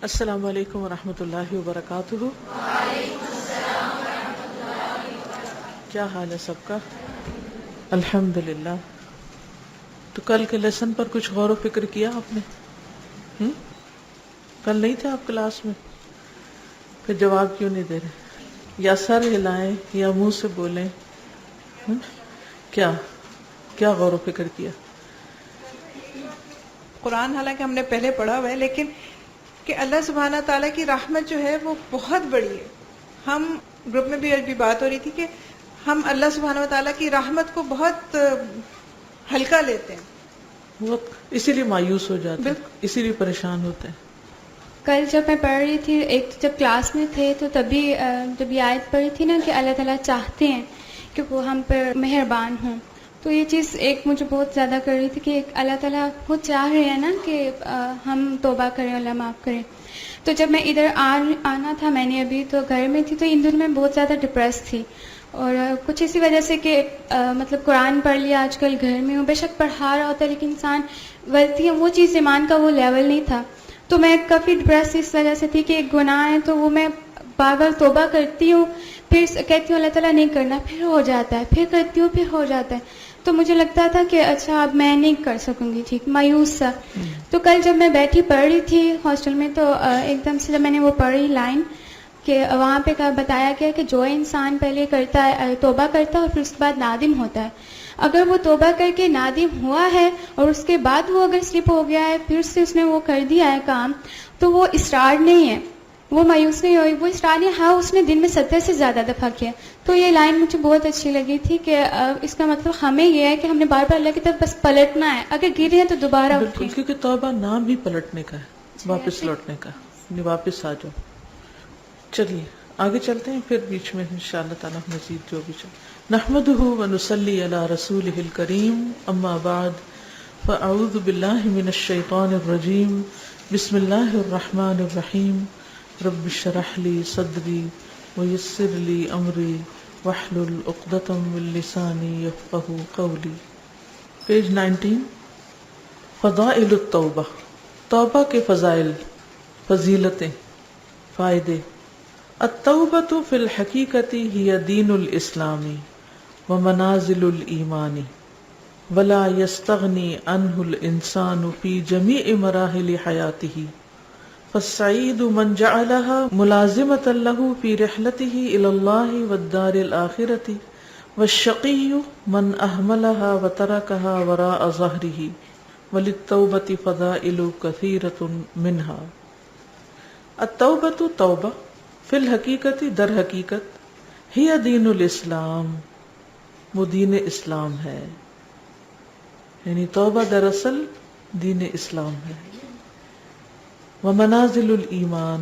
السلام علیکم ورحمۃ اللہ وبرکاتہ. کیا حال ہے سب کا؟ الحمد للہ. تو کل کے لیسن پر کچھ غور و فکر کیا آپ نے؟ کل نہیں تھے آپ کلاس میں؟ پھر جواب کیوں نہیں دے رہے؟ یا سر ہلائیں یا منہ سے بولیں. کیا کیا غور و فکر کیا؟ قرآن حالانکہ ہم نے پہلے پڑھا ہوا ہے، لیکن کہ اللہ سبحانہ تعالیٰ کی رحمت جو ہے وہ بہت بڑی ہے. ہم گروپ میں بھی ابھی بات ہو رہی تھی کہ ہم اللہ سبحانہ تعالیٰ کی رحمت کو بہت ہلکا لیتے ہیں، اسی لیے مایوس ہو جاتے ہیں، اسی لیے پریشان ہوتے ہیں. کل جب میں پڑھ رہی تھی، ایک جب کلاس میں تھے تو تبھی جب یہ آیت پڑھی تھی نا کہ اللہ تعالیٰ چاہتے ہیں کہ وہ ہم پر مہربان ہوں، تو یہ چیز ایک مجھے بہت زیادہ کر رہی تھی کہ اللہ تعالیٰ وہ چاہ رہے ہیں نا کہ ہم توبہ کریں، اللہ معاف کریں. تو جب میں ادھر آنا تھا، میں نے ابھی تو گھر میں تھی، تو ان دنوں میں بہت زیادہ ڈپریس تھی، اور کچھ اسی وجہ سے کہ مطلب قرآن پڑھ لیا، آج کل گھر میں ہوں، بے شک پڑھا رہا ہوتا ہے لیکن انسان غلطیاں، وہ چیز ایمان کا وہ لیول نہیں تھا. تو میں کافی ڈپریس اس وجہ سے تھی کہ ایک گناہ ہے تو وہ میں بار بار توبہ کرتی ہوں، پھر کہتی ہوں اللہ تعالیٰ نہیں کرنا، پھر ہو جاتا ہے، پھر کرتی ہوں، پھر ہو جاتا ہے. تو مجھے لگتا تھا کہ اچھا اب میں نہیں کر سکوں گی، ٹھیک، مایوس سا. تو کل جب میں بیٹھی پڑھ رہی تھی ہاسٹل میں، تو ایک دم سے جب میں نے وہ پڑھی لائن کہ وہاں پہ بتایا گیا کہ جو انسان پہلے کرتا ہے، توبہ کرتا ہے اور پھر اس کے بعد نادم ہوتا ہے، اگر وہ توبہ کر کے نادم ہوا ہے اور اس کے بعد وہ اگر سلپ ہو گیا ہے، پھر سے اس نے وہ کر دیا ہے کام، تو وہ اسٹارٹ نہیں ہے، وہ مایوس نہیں ہوئی، وہ اسٹارٹ نہیں، ہاں اس نے دن میں 70 سے زیادہ دفعہ کیا. تو یہ لائن مجھے بہت اچھی لگی تھی کہ اس کا مطلب ہمیں یہ ہے کہ ہم نے بار بار اللہ کی طرف بس پلٹنا ہے، اگر گرے ہیں تو دوبارہ بالکل، اٹھیں. کیونکہ توبہ نام ہی پلٹنے کا ہے، واپس لوٹنے کا، واپس آ جاؤ. چلیے آگے چلتے ہیں، پھر بیچ میں انشاءاللہ تعالی مزید جو بھی چلے. نحمدہ ونصلی علی رسولہ الکریم، اما بعد فاعوذ باللہ من الشیطان الرجیم، بسم اللہ الرحمن الرحیم. رب اشرح لی صدری ویسر لی امری واحلل عقدۃ من لسانی یفقہوا قولی. پیج 19. فضائل التوبہ، توبہ کے فضائل، فضیلتیں، فائدے. التوبۃ فی الحقیقۃ ہی دین الاسلام ومنازل الایمان ولا یستغنی عنہ الانسان فی جمیع مراحل حیاتہ، فالسعید من جعلها ملازمۃ لہ فی رحلتہ الی اللہ والدار الآخرۃ، والشقی من اہملها وترکها وراء ظہرہ. وللتوبۃ فضائل کثیرۃ منها. التوبۃ، توبہ، فی الحقیقت، در حقیقت، ہی دین الاسلام، وہ دین اسلام ہے، یعنی توبہ دراصل دین اسلام ہے. ومنازل الایمان،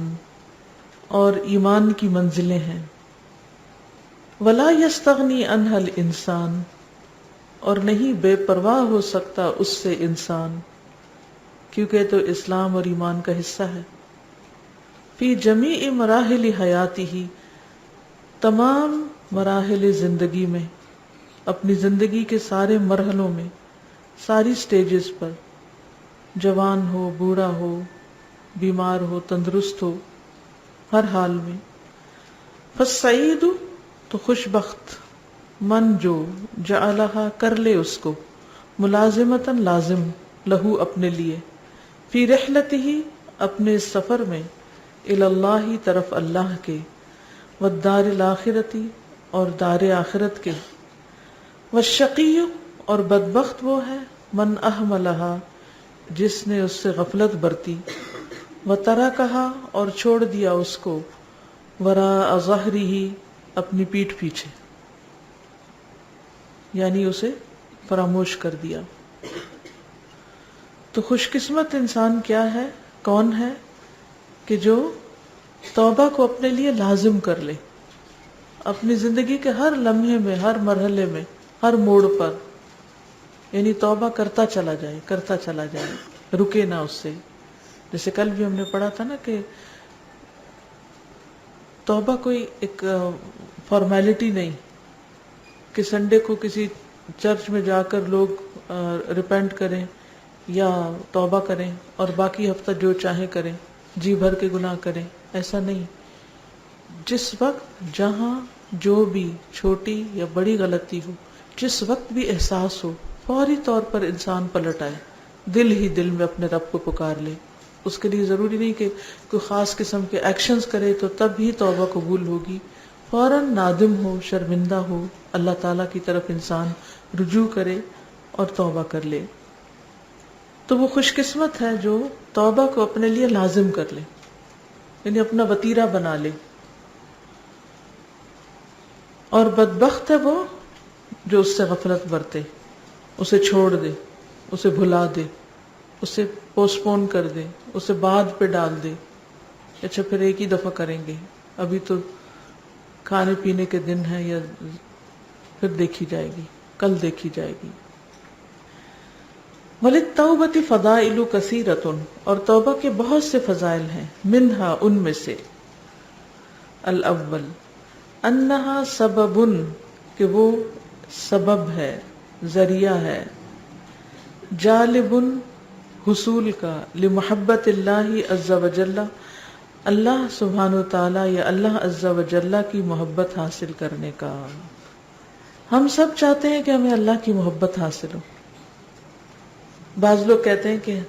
اور ایمان کی منزلیں ہیں. ولا یستغنی عنہا الانسان، اور نہیں بے پرواہ ہو سکتا اس سے انسان، کیونکہ تو اسلام اور ایمان کا حصہ ہے. فی جمیع مراحل حیاتہ، تمام مراحل زندگی میں، اپنی زندگی کے سارے مرحلوں میں، ساری سٹیجز پر، جوان ہو، بوڑھا ہو، بیمار ہو، تندرست ہو، ہر حال میں. فالسعید، تو خوش بخت، من جو، جعلہا کر لے اس کو، ملازمتاً لازم، لہو اپنے لیے، فی رحلتہ اپنے اس سفر میں، الی اللہ طرف اللہ کے، والدار الآخرۃ اور دار آخرت کے. والشقی، اور بدبخت وہ ہے، من اہملہا جس نے اس سے غفلت برتی، وترکہا اور چھوڑ دیا اس کو، وراء ظہرہ اپنی پیٹھ پیچھے، یعنی اسے فراموش کر دیا. تو خوش قسمت انسان کیا ہے، کون ہے کہ جو توبہ کو اپنے لیے لازم کر لے، اپنی زندگی کے ہر لمحے میں، ہر مرحلے میں، ہر موڑ پر، یعنی توبہ کرتا چلا جائے، کرتا چلا جائے، رکے نہ اس سے. جیسے کل بھی ہم نے پڑھا تھا نا کہ توبہ کوئی ایک فارمیلٹی نہیں کہ سنڈے کو کسی چرچ میں جا کر لوگ ریپینٹ کریں یا توبہ کریں اور باقی ہفتہ جو چاہیں کریں. جی بھر کے گناہ کریں، ایسا نہیں. جس وقت جہاں جو بھی چھوٹی یا بڑی غلطی ہو، جس وقت بھی احساس ہو، فوری طور پر انسان پلٹ آئے، دل ہی دل میں اپنے رب کو پکار لے. اس کے لیے ضروری نہیں کہ کوئی خاص قسم کے ایکشنز کرے تو تب ہی توبہ قبول ہوگی. فوراً نادم ہو، شرمندہ ہو، اللہ تعالیٰ کی طرف انسان رجوع کرے اور توبہ کر لے. تو وہ خوش قسمت ہے جو توبہ کو اپنے لیے لازم کر لے، یعنی اپنا وتیرہ بنا لے. اور بدبخت ہے وہ جو اس سے غفلت برتے، اسے چھوڑ دے، اسے بھلا دے، اسے پوسٹ پون کر دے، اسے بعد پہ ڈال دے. اچھا پھر ایک ہی دفعہ کریں گے، ابھی تو کھانے پینے کے دن ہیں، یا پھر دیکھی جائے گی، کل دیکھی جائے گی. وَلِلتَّوْبَةِ فَضَائِلُ كَثِيرَةٌ، اور توبہ کے بہت سے فضائل ہیں. منہا، ان میں سے. الاول انہا سبب، کہ وہ سبب ہے، ذریعہ ہے. جالب، حصول کا. لمحبت اللہ عز وجل، اللہ سبحانہ وتعالی یا اللہ عز وجل کی محبت حاصل کرنے کا. ہم سب چاہتے ہیں کہ ہمیں اللہ کی محبت حاصل ہو. بعض لوگ کہتے ہیں کہ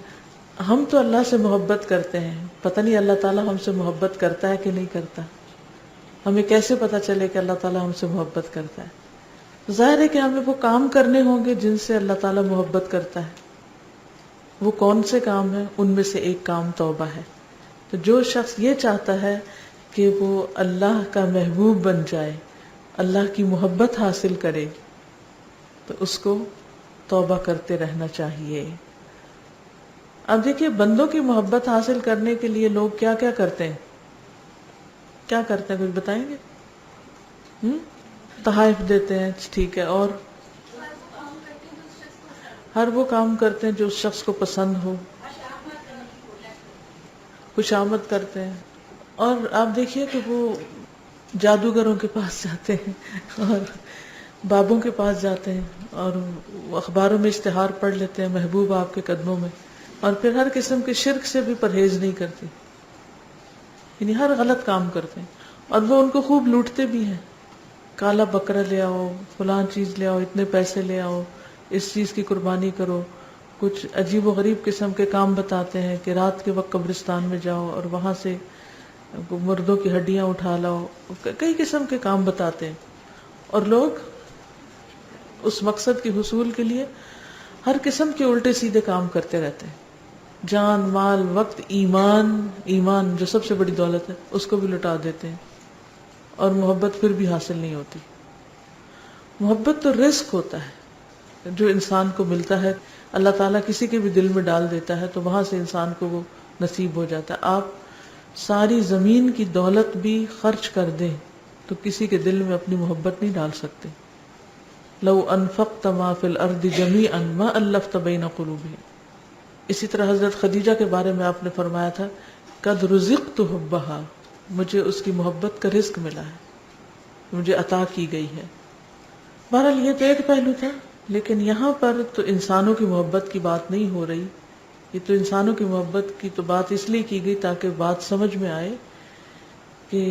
ہم تو اللہ سے محبت کرتے ہیں، پتہ نہیں اللہ تعالیٰ ہم سے محبت کرتا ہے کہ نہیں کرتا. ہمیں کیسے پتہ چلے کہ اللہ تعالیٰ ہم سے محبت کرتا ہے؟ ظاہر ہے کہ ہمیں وہ کام کرنے ہوں گے جن سے اللہ تعالیٰ محبت کرتا ہے. وہ کون سے کام ہیں؟ ان میں سے ایک کام توبہ ہے. تو جو شخص یہ چاہتا ہے کہ وہ اللہ کا محبوب بن جائے، اللہ کی محبت حاصل کرے، تو اس کو توبہ کرتے رہنا چاہیے. اب دیکھیے بندوں کی محبت حاصل کرنے کے لیے لوگ کیا کیا کرتے ہیں، کیا کرتے ہیں، کچھ بتائیں گے؟ تحائف دیتے ہیں، ٹھیک ہے، اور ہر وہ کام کرتے ہیں جو اس شخص کو پسند ہو، خوشامد کرتے ہیں. اور آپ دیکھیے کہ وہ جادوگروں کے پاس جاتے ہیں اور بابوں کے پاس جاتے ہیں اور اخباروں میں اشتہار پڑھ لیتے ہیں محبوب آپ کے قدموں میں، اور پھر ہر قسم کے شرک سے بھی پرہیز نہیں کرتے، یعنی ہر غلط کام کرتے ہیں. اور وہ ان کو خوب لوٹتے بھی ہیں. کالا بکرا لے آؤ، فلاں چیز لے آؤ، اتنے پیسے لے آؤ، اس چیز کی قربانی کرو. کچھ عجیب و غریب قسم کے کام بتاتے ہیں کہ رات کے وقت قبرستان میں جاؤ اور وہاں سے مردوں کی ہڈیاں اٹھا لاؤ. کئی قسم کے کام بتاتے ہیں، اور لوگ اس مقصد کے حصول کے لیے ہر قسم کے الٹے سیدھے کام کرتے رہتے ہیں. جان، مال، وقت، ایمان جو سب سے بڑی دولت ہے، اس کو بھی لٹا دیتے ہیں، اور محبت پھر بھی حاصل نہیں ہوتی. محبت تو رزق ہوتا ہے جو انسان کو ملتا ہے، اللہ تعالیٰ کسی کے بھی دل میں ڈال دیتا ہے تو وہاں سے انسان کو وہ نصیب ہو جاتا ہے. آپ ساری زمین کی دولت بھی خرچ کر دیں تو کسی کے دل میں اپنی محبت نہیں ڈال سکتے. لو انفقت ما فی الارض جمیعا ما الفت بین قلوبہم. اسی طرح حضرت خدیجہ کے بارے میں آپ نے فرمایا تھا قد رزقت حبہا، مجھے اس کی محبت کا رزق ملا ہے، مجھے عطا کی گئی ہے. بہرحال یہ تو ایک پہلو تھا، لیکن یہاں پر تو انسانوں کی محبت کی بات نہیں ہو رہی. یہ تو انسانوں کی محبت کی تو بات اس لیے کی گئی تاکہ بات سمجھ میں آئے کہ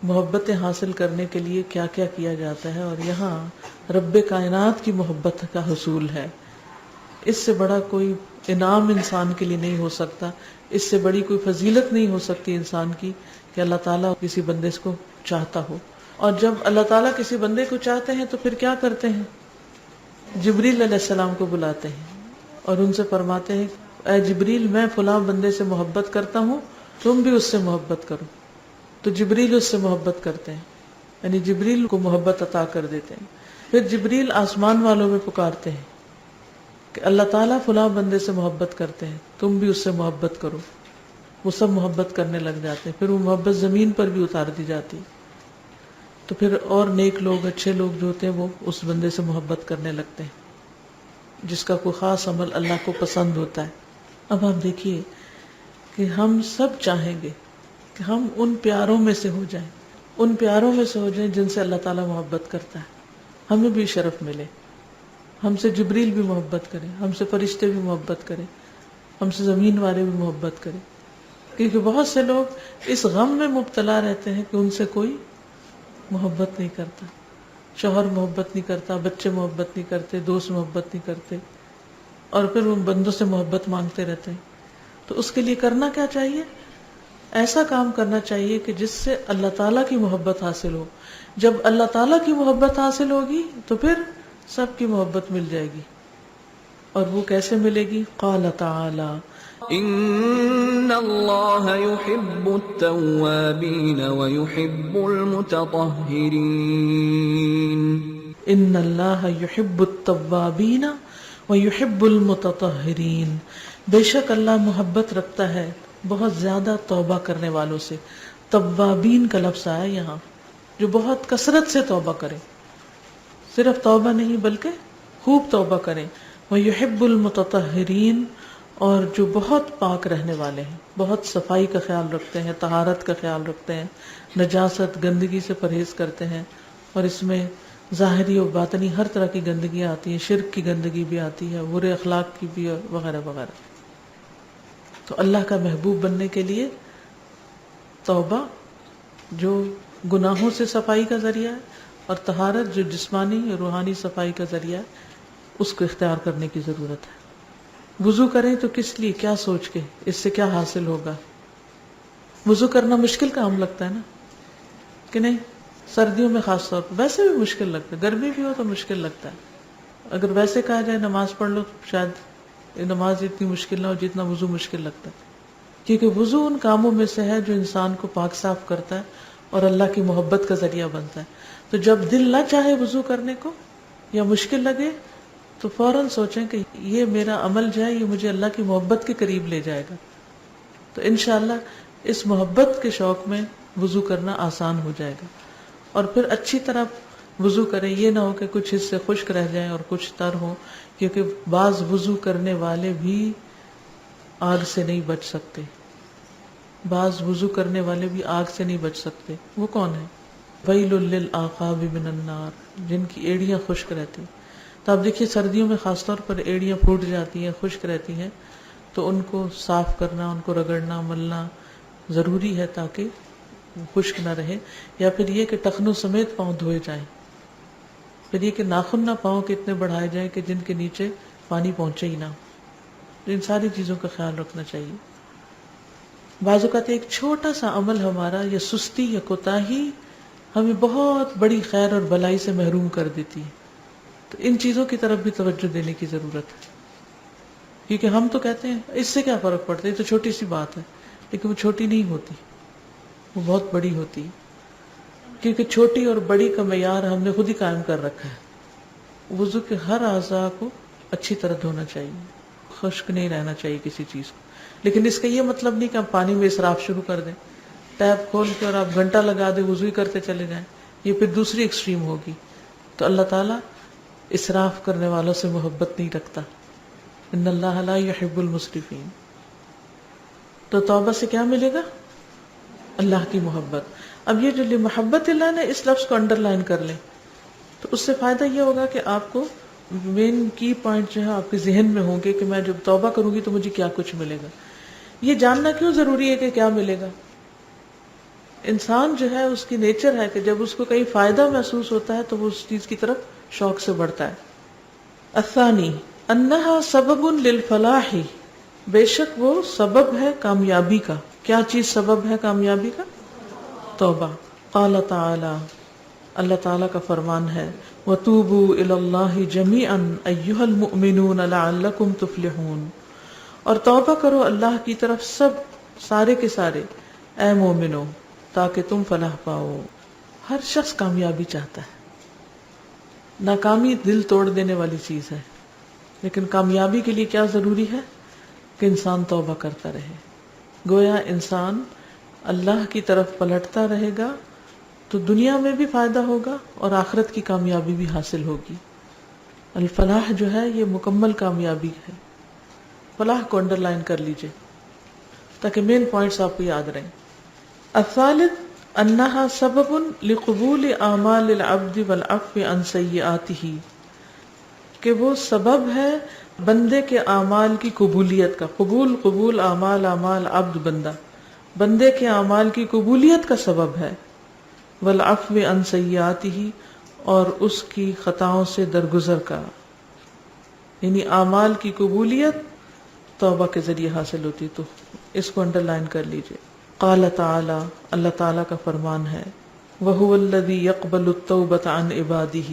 محبتیں حاصل کرنے کے لیے کیا کیا کیا جاتا ہے. اور یہاں رب کائنات کی محبت کا حصول ہے. اس سے بڑا کوئی انعام انسان کے لیے نہیں ہو سکتا، اس سے بڑی کوئی فضیلت نہیں ہو سکتی انسان کی کہ اللہ تعالیٰ کسی بندے کو چاہتا ہو. اور جب اللہ تعالیٰ کسی بندے کو چاہتے ہیں تو پھر کیا کرتے ہیں؟ جبریل علیہ السلام کو بلاتے ہیں اور ان سے فرماتے ہیں اے جبریل، میں فلاں بندے سے محبت کرتا ہوں، تم بھی اس سے محبت کرو. تو جبریل اس سے محبت کرتے ہیں، یعنی جبریل کو محبت عطا کر دیتے ہیں. پھر جبریل آسمان والوں میں پکارتے ہیں کہ اللہ تعالیٰ فلاں بندے سے محبت کرتے ہیں، تم بھی اس سے محبت کرو. وہ سب محبت کرنے لگ جاتے ہیں. پھر وہ محبت زمین پر بھی اتار دی جاتی. تو پھر اور نیک لوگ، اچھے لوگ جو ہوتے ہیں وہ اس بندے سے محبت کرنے لگتے ہیں جس کا کوئی خاص عمل اللہ کو پسند ہوتا ہے. اب آپ دیکھیے کہ ہم سب چاہیں گے کہ ہم ان پیاروں میں سے ہو جائیں، ان پیاروں میں سے ہو جائیں جن سے اللہ تعالیٰ محبت کرتا ہے. ہمیں بھی شرف ملے، ہم سے جبریل بھی محبت کرے، ہم سے فرشتے بھی محبت کرے، ہم سے زمین والے بھی محبت کرے. کیونکہ بہت سے لوگ اس غم میں مبتلا رہتے ہیں کہ ان سے کوئی محبت نہیں کرتا، شوہر محبت نہیں کرتا، بچے محبت نہیں کرتے، دوست محبت نہیں کرتے، اور پھر وہ بندوں سے محبت مانگتے رہتے ہیں. تو اس کے لیے کرنا کیا چاہیے؟ ایسا کام کرنا چاہیے کہ جس سے اللہ تعالیٰ کی محبت حاصل ہو. جب اللہ تعالیٰ کی محبت حاصل ہوگی تو پھر سب کی محبت مل جائے گی. اور وہ کیسے ملے گی؟ قال تعالی ان اللہ يحب التوابین ويحب المتطہرین. ان اللہ یحب التوابین ویحب المتطہرین. بے شک اللہ محبت رکھتا ہے بہت زیادہ توبہ کرنے والوں سے. توابین کا لفظ آیا یہاں، جو بہت کثرت سے توبہ کریں، صرف توبہ نہیں بلکہ خوب توبہ کریں. ویحب المتطہرین، اور جو بہت پاک رہنے والے ہیں، بہت صفائی کا خیال رکھتے ہیں، طہارت کا خیال رکھتے ہیں، نجاست گندگی سے پرہیز کرتے ہیں. اور اس میں ظاہری و باطنی ہر طرح کی گندگیاں آتی ہیں، شرک کی گندگی بھی آتی ہے، برے اخلاق کی بھی، وغیرہ وغیرہ. تو اللہ کا محبوب بننے کے لیے توبہ جو گناہوں سے صفائی کا ذریعہ ہے، اور طہارت جو جسمانی روحانی صفائی کا ذریعہ ہے، اس کو اختیار کرنے کی ضرورت ہے. وضو کریں تو کس لیے، کیا سوچ کے، اس سے کیا حاصل ہوگا؟ وضو کرنا مشکل کام لگتا ہے نا کہ نہیں؟ سردیوں میں خاص طور پر ویسے بھی مشکل لگتا ہے، گرمی بھی ہو تو مشکل لگتا ہے. اگر ویسے کہا جائے نماز پڑھ لو تو شاید نماز اتنی مشکل نہ ہو جتنا وضو مشکل لگتا ہے. کیونکہ وضو ان کاموں میں سے ہے جو انسان کو پاک صاف کرتا ہے اور اللہ کی محبت کا ذریعہ بنتا ہے. تو جب دل نہ چاہے وضو کرنے کو یا مشکل لگے تو فوراً سوچیں کہ یہ میرا عمل جو ہے یہ مجھے اللہ کی محبت کے قریب لے جائے گا. تو انشاءاللہ اس محبت کے شوق میں وضو کرنا آسان ہو جائے گا. اور پھر اچھی طرح وضو کریں، یہ نہ ہو کہ کچھ حصے خشک رہ جائیں اور کچھ تر ہو، کیونکہ بعض وضو کرنے والے بھی آگ سے نہیں بچ سکتے. بعض وضو کرنے والے بھی آگ سے نہیں بچ سکتے. وہ کون ہے؟ ویل للعقاب من النار، جن کی ایڑیاں خشک رہتی. تو آپ دیکھیے سردیوں میں خاص طور پر ایڑیاں پھوٹ جاتی ہیں، خشک رہتی ہیں، تو ان کو صاف کرنا، ان کو رگڑنا، ملنا ضروری ہے تاکہ خشک نہ رہے. یا پھر یہ کہ ٹخنوں سمیت پاؤں دھوئے جائیں. پھر یہ کہ ناخن نہ پاؤں کے اتنے بڑھائے جائیں کہ جن کے نیچے پانی پہنچے ہی نہ. ان ساری چیزوں کا خیال رکھنا چاہیے. بعض اوقات ایک چھوٹا سا عمل ہمارا یا سستی یا کوتاہی ہمیں بہت بڑی خیر اور بلائی سے محروم کر دیتی ہے. تو ان چیزوں کی طرف بھی توجہ دینے کی ضرورت ہے. کیونکہ ہم تو کہتے ہیں اس سے کیا فرق پڑتا ہے، یہ تو چھوٹی سی بات ہے، لیکن وہ چھوٹی نہیں ہوتی، وہ بہت بڑی ہوتی. کیونکہ چھوٹی اور بڑی کا معیار ہم نے خود ہی قائم کر رکھا ہے. وضو کے ہر اعضاء کو اچھی طرح دھونا چاہیے، خشک نہیں رہنا چاہیے کسی چیز کو. لیکن اس کا یہ مطلب نہیں کہ ہم پانی میں اسراف شروع کر دیں، ٹیپ کھول کے اور آپ گھنٹہ لگا دیں وضو ہی کرتے چلے جائیں. یہ پھر دوسری ایکسٹریم ہوگی. تو اللہ تعالیٰ اسراف کرنے والوں سے محبت نہیں رکھتا. ان اللہ لا يحب المسرفین. تو توبہ سے کیا ملے گا؟ اللہ کی محبت. اب یہ جو لمحبت اللہ نے اس لفظ کو انڈر لائن کر لیں تو اس سے فائدہ یہ ہوگا کہ آپ کو مین کی پوائنٹ جو ہے آپ کے ذہن میں ہوں گے کہ میں جب توبہ کروں گی تو مجھے کیا کچھ ملے گا. یہ جاننا کیوں ضروری ہے کہ کیا ملے گا؟ انسان جو ہے اس کی نیچر ہے کہ جب اس کو کہیں فائدہ محسوس ہوتا ہے تو وہ اس چیز کی طرف شوق سے بڑھتا ہے. الثانی انہا سبب للفلاح، بے شک وہ سبب ہے کامیابی کا. کیا چیز سبب ہے کامیابی کا؟ توبہ. قال تعالی، اللہ تعالیٰ کا فرمان ہے، وَتُوبُوا إِلَى اللَّهِ جَمِيعًا أَيُّهَا الْمُؤْمِنُونَ لَعَلَّكُمْ تُفْلِحُونَ. اور توبہ کرو اللہ کی طرف سب، سارے کے سارے، اے مومنو، تاکہ تم فلاح پاؤ. ہر شخص کامیابی چاہتا ہے. ناکامی دل توڑ دینے والی چیز ہے، لیکن کامیابی کے لیے کیا ضروری ہے کہ انسان توبہ کرتا رہے. گویا انسان اللہ کی طرف پلٹتا رہے گا تو دنیا میں بھی فائدہ ہوگا اور آخرت کی کامیابی بھی حاصل ہوگی. الفلاح جو ہے یہ مکمل کامیابی ہے. فلاح کو انڈر لائن کر لیجئے تاکہ مین پوائنٹس آپ کو یاد رہیں. الثالث انہا سبب لقبول اعمال العبد والعفو عن سیئاتہ، کہ وہ سبب ہے بندے کے اعمال کی قبولیت کا. قبول اعمال، اعمال عبد بندہ. بندے کے اعمال کی قبولیت کا سبب ہے، والعفو عن سیئاتہ، اور اس کی خطاؤں سے درگزر کا، یعنی اعمال کی قبولیت توبہ کے ذریعے حاصل ہوتی. تو اس کو انڈر لائن کر لیجئے. قال تعالی، اللہ تعالیٰ کا فرمان ہے، وَهُوَ الَّذِي يَقْبَلُ التَّوْبَةَ عَنْ عِبَادِهِ،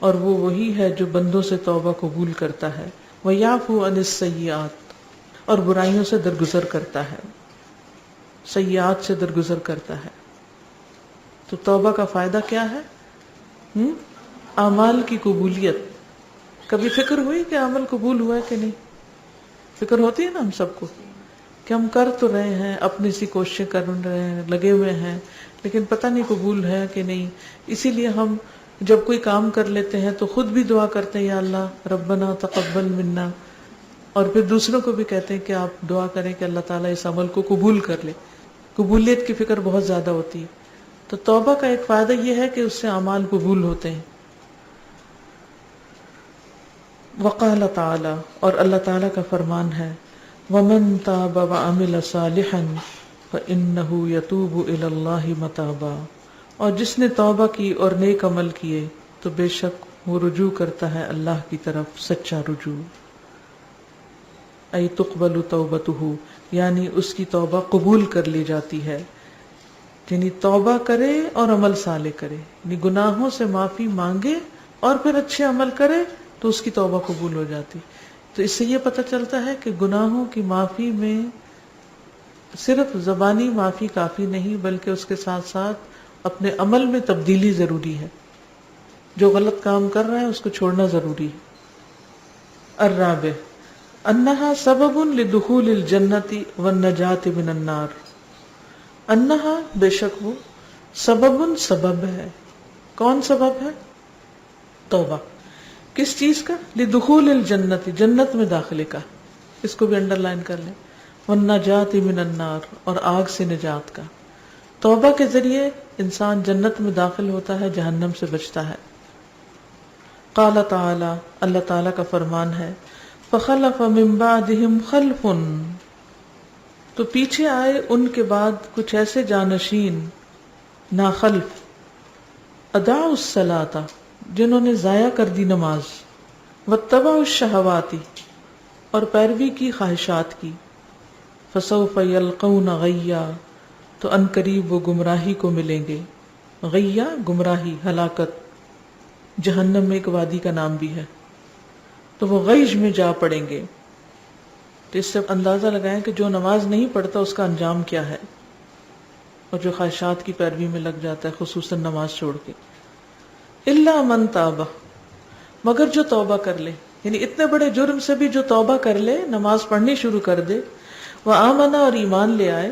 اور وہ وہی ہے جو بندوں سے توبہ قبول کرتا ہے، وَيَعْفُو عَنِ السَّيِّئَاتِ، اور برائیوں سے درگزر کرتا ہے، سیئات سے درگزر کرتا ہے. تو توبہ کا فائدہ کیا ہے؟ اعمال کی قبولیت. کبھی فکر ہوئی کہ عمل قبول ہوا ہے کہ نہیں؟ فکر ہوتی ہے نا ہم سب کو کہ ہم کر تو رہے ہیں، اپنی سی کوششیں کر رہے ہیں، لگے ہوئے ہیں، لیکن پتہ نہیں قبول ہے کہ نہیں. اسی لیے ہم جب کوئی کام کر لیتے ہیں تو خود بھی دعا کرتے ہیں، یا اللہ ربنا تقبل منا، اور پھر دوسروں کو بھی کہتے ہیں کہ آپ دعا کریں کہ اللہ تعالیٰ اس عمل کو قبول کر لے. قبولیت کی فکر بہت زیادہ ہوتی ہے. تو توبہ کا ایک فائدہ یہ ہے کہ اس سے اعمال قبول ہوتے ہیں. وقال تعالی، اور اللہ تعالیٰ کا فرمان ہے، وَمَن تَابَ وَعَمِلَ صَالِحًا فَإِنَّهُ يَتُوبُ إِلَى اللَّهِ مَتَابًا، اور جس نے توبہ کی اور نیک عمل کیے تو بے شک وہ رجوع کرتا ہے اللہ کی طرف سچا رجوع. ای تقبل توبتہ، یعنی اس کی توبہ قبول کر لی جاتی ہے. یعنی توبہ کرے اور عمل صالح کرے، یعنی گناہوں سے معافی مانگے اور پھر اچھے عمل کرے تو اس کی توبہ قبول ہو جاتی. تو اس سے یہ پتہ چلتا ہے کہ گناہوں کی معافی میں صرف زبانی معافی کافی نہیں، بلکہ اس کے ساتھ ساتھ اپنے عمل میں تبدیلی ضروری ہے. جو غلط کام کر رہا ہے اس کو چھوڑنا ضروری ہے. الرابع انہا سبب لدخول الجنت والنجات من النار، انہا بے شک وہ سبب سبب ہے. کون سبب ہے؟ توبہ. کس چیز کا؟ لدخول الجنت، جنت میں داخلے کا. اس کو بھی انڈر لائن کر لیں. والنجات من النار، اور آگ سے نجات کا. توبہ کے ذریعے انسان جنت میں داخل ہوتا ہے، جہنم سے بچتا ہے. قال تعالی، اللہ تعالیٰ کا فرمان ہے، فخلف من بعدہم خلف، تو پیچھے آئے ان کے بعد کچھ ایسے جانشین ناخلف، اضاعوا الصلاۃ، جنہوں نے ضائع کر دی نماز، واتبعوا الشہوات، اور پیروی کی خواہشات کی، فسوف یلقون غیا، تو ان قریب وہ گمراہی کو ملیں گے. غیا گمراہی، ہلاکت. جہنم میں ایک وادی کا نام بھی ہے. تو وہ غیج میں جا پڑیں گے. تو اس سے اندازہ لگائیں کہ جو نماز نہیں پڑھتا اس کا انجام کیا ہے، اور جو خواہشات کی پیروی میں لگ جاتا ہے خصوصاً نماز چھوڑ کے. الا من تاب، مگر جو توبہ کر لے، یعنی اتنے بڑے جرم سے بھی جو توبہ کر لے، نماز پڑھنی شروع کر دے، وآمن، اور ایمان لے آئے،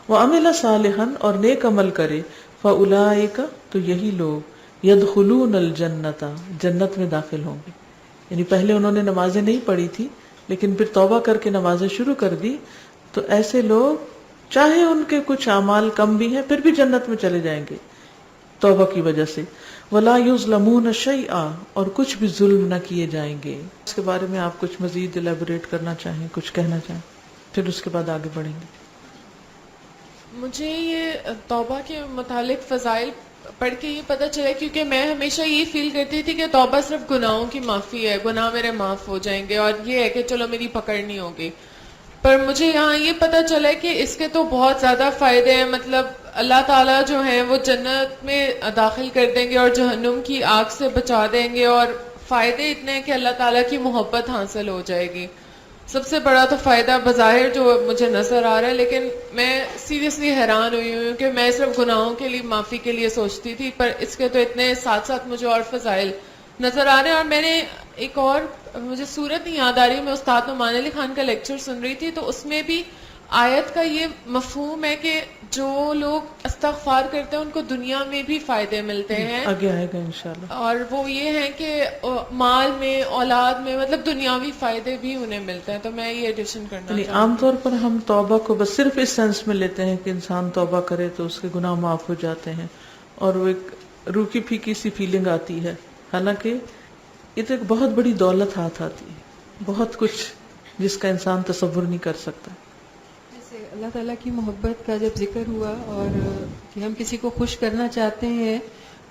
وعمل صالحا، اور نیک عمل کرے، فاولئک، تو یہی لوگ، یدخلون الجنت، جنت میں داخل ہوں گے. یعنی پہلے انہوں نے نمازیں نہیں پڑھی تھی لیکن پھر توبہ کر کے نمازیں شروع کر دی، تو ایسے لوگ چاہے ان کے کچھ اعمال کم بھی ہیں پھر بھی جنت میں چلے جائیں گے توبہ کی وجہ سے. ولا یظلمون شیئا، اور کچھ بھی ظلم نہ کیے جائیں گے. اس کے بارے میں آپ کچھ مزید الیبوریٹ کرنا چاہیں، کچھ کہنا چاہیں، پھر اس کے بعد آگے بڑھیں گے. مجھے یہ توبہ کے متعلق فضائل پڑھ کے یہ پتہ چلا، کیونکہ میں ہمیشہ یہ فیل کرتی تھی کہ توبہ صرف گناہوں کی معافی ہے، گناہ میرے معاف ہو جائیں گے اور یہ ہے کہ چلو میری پکڑ نہیں ہوگی. پر مجھے یہاں یہ پتہ چلا کہ اس کے تو بہت زیادہ فائدے ہیں. مطلب اللہ تعالیٰ جو ہیں وہ جنت میں داخل کر دیں گے اور جہنم کی آگ سے بچا دیں گے، اور فائدے اتنے ہیں کہ اللہ تعالیٰ کی محبت حاصل ہو جائے گی. سب سے بڑا تو فائدہ بظاہر جو مجھے نظر آ رہا ہے، لیکن میں سیریسلی حیران ہوئی ہوں کہ میں صرف گناہوں کے لیے معافی کے لیے سوچتی تھی، پر اس کے تو اتنے ساتھ ساتھ مجھے اور فضائل نظر آ رہے ہیں. اور میں نے ایک اور، مجھے صورت نہیں یاد آ رہی، میں استاد نعمان علی خان کا لیکچر سن رہی تھی، تو اس میں بھی آیت کا یہ مفہوم ہے کہ جو لوگ استغفار کرتے ہیں ان کو دنیا میں بھی فائدے ملتے ہیں، آگے آئے گا انشاءاللہ. اور وہ یہ ہیں کہ مال میں، اولاد میں، مطلب دنیاوی فائدے بھی انہیں ملتے ہیں. تو میں یہ ایڈیشن کرنا یعنی چاہوں عام طور پر ہم توبہ کو بس صرف اس سینس میں لیتے ہیں کہ انسان توبہ کرے تو اس کے گناہ معاف ہو جاتے ہیں، اور وہ ایک روکی پھیکی سی فیلنگ آتی ہے. حالانکہ یہ تو ایک بہت بڑی دولت ہاتھ آتی ہے، بہت کچھ جس کا انسان تصور نہیں کر سکتا. جیسے اللہ تعالیٰ کی محبت کا جب ذکر ہوا اور کہ ہم کسی کو خوش کرنا چاہتے ہیں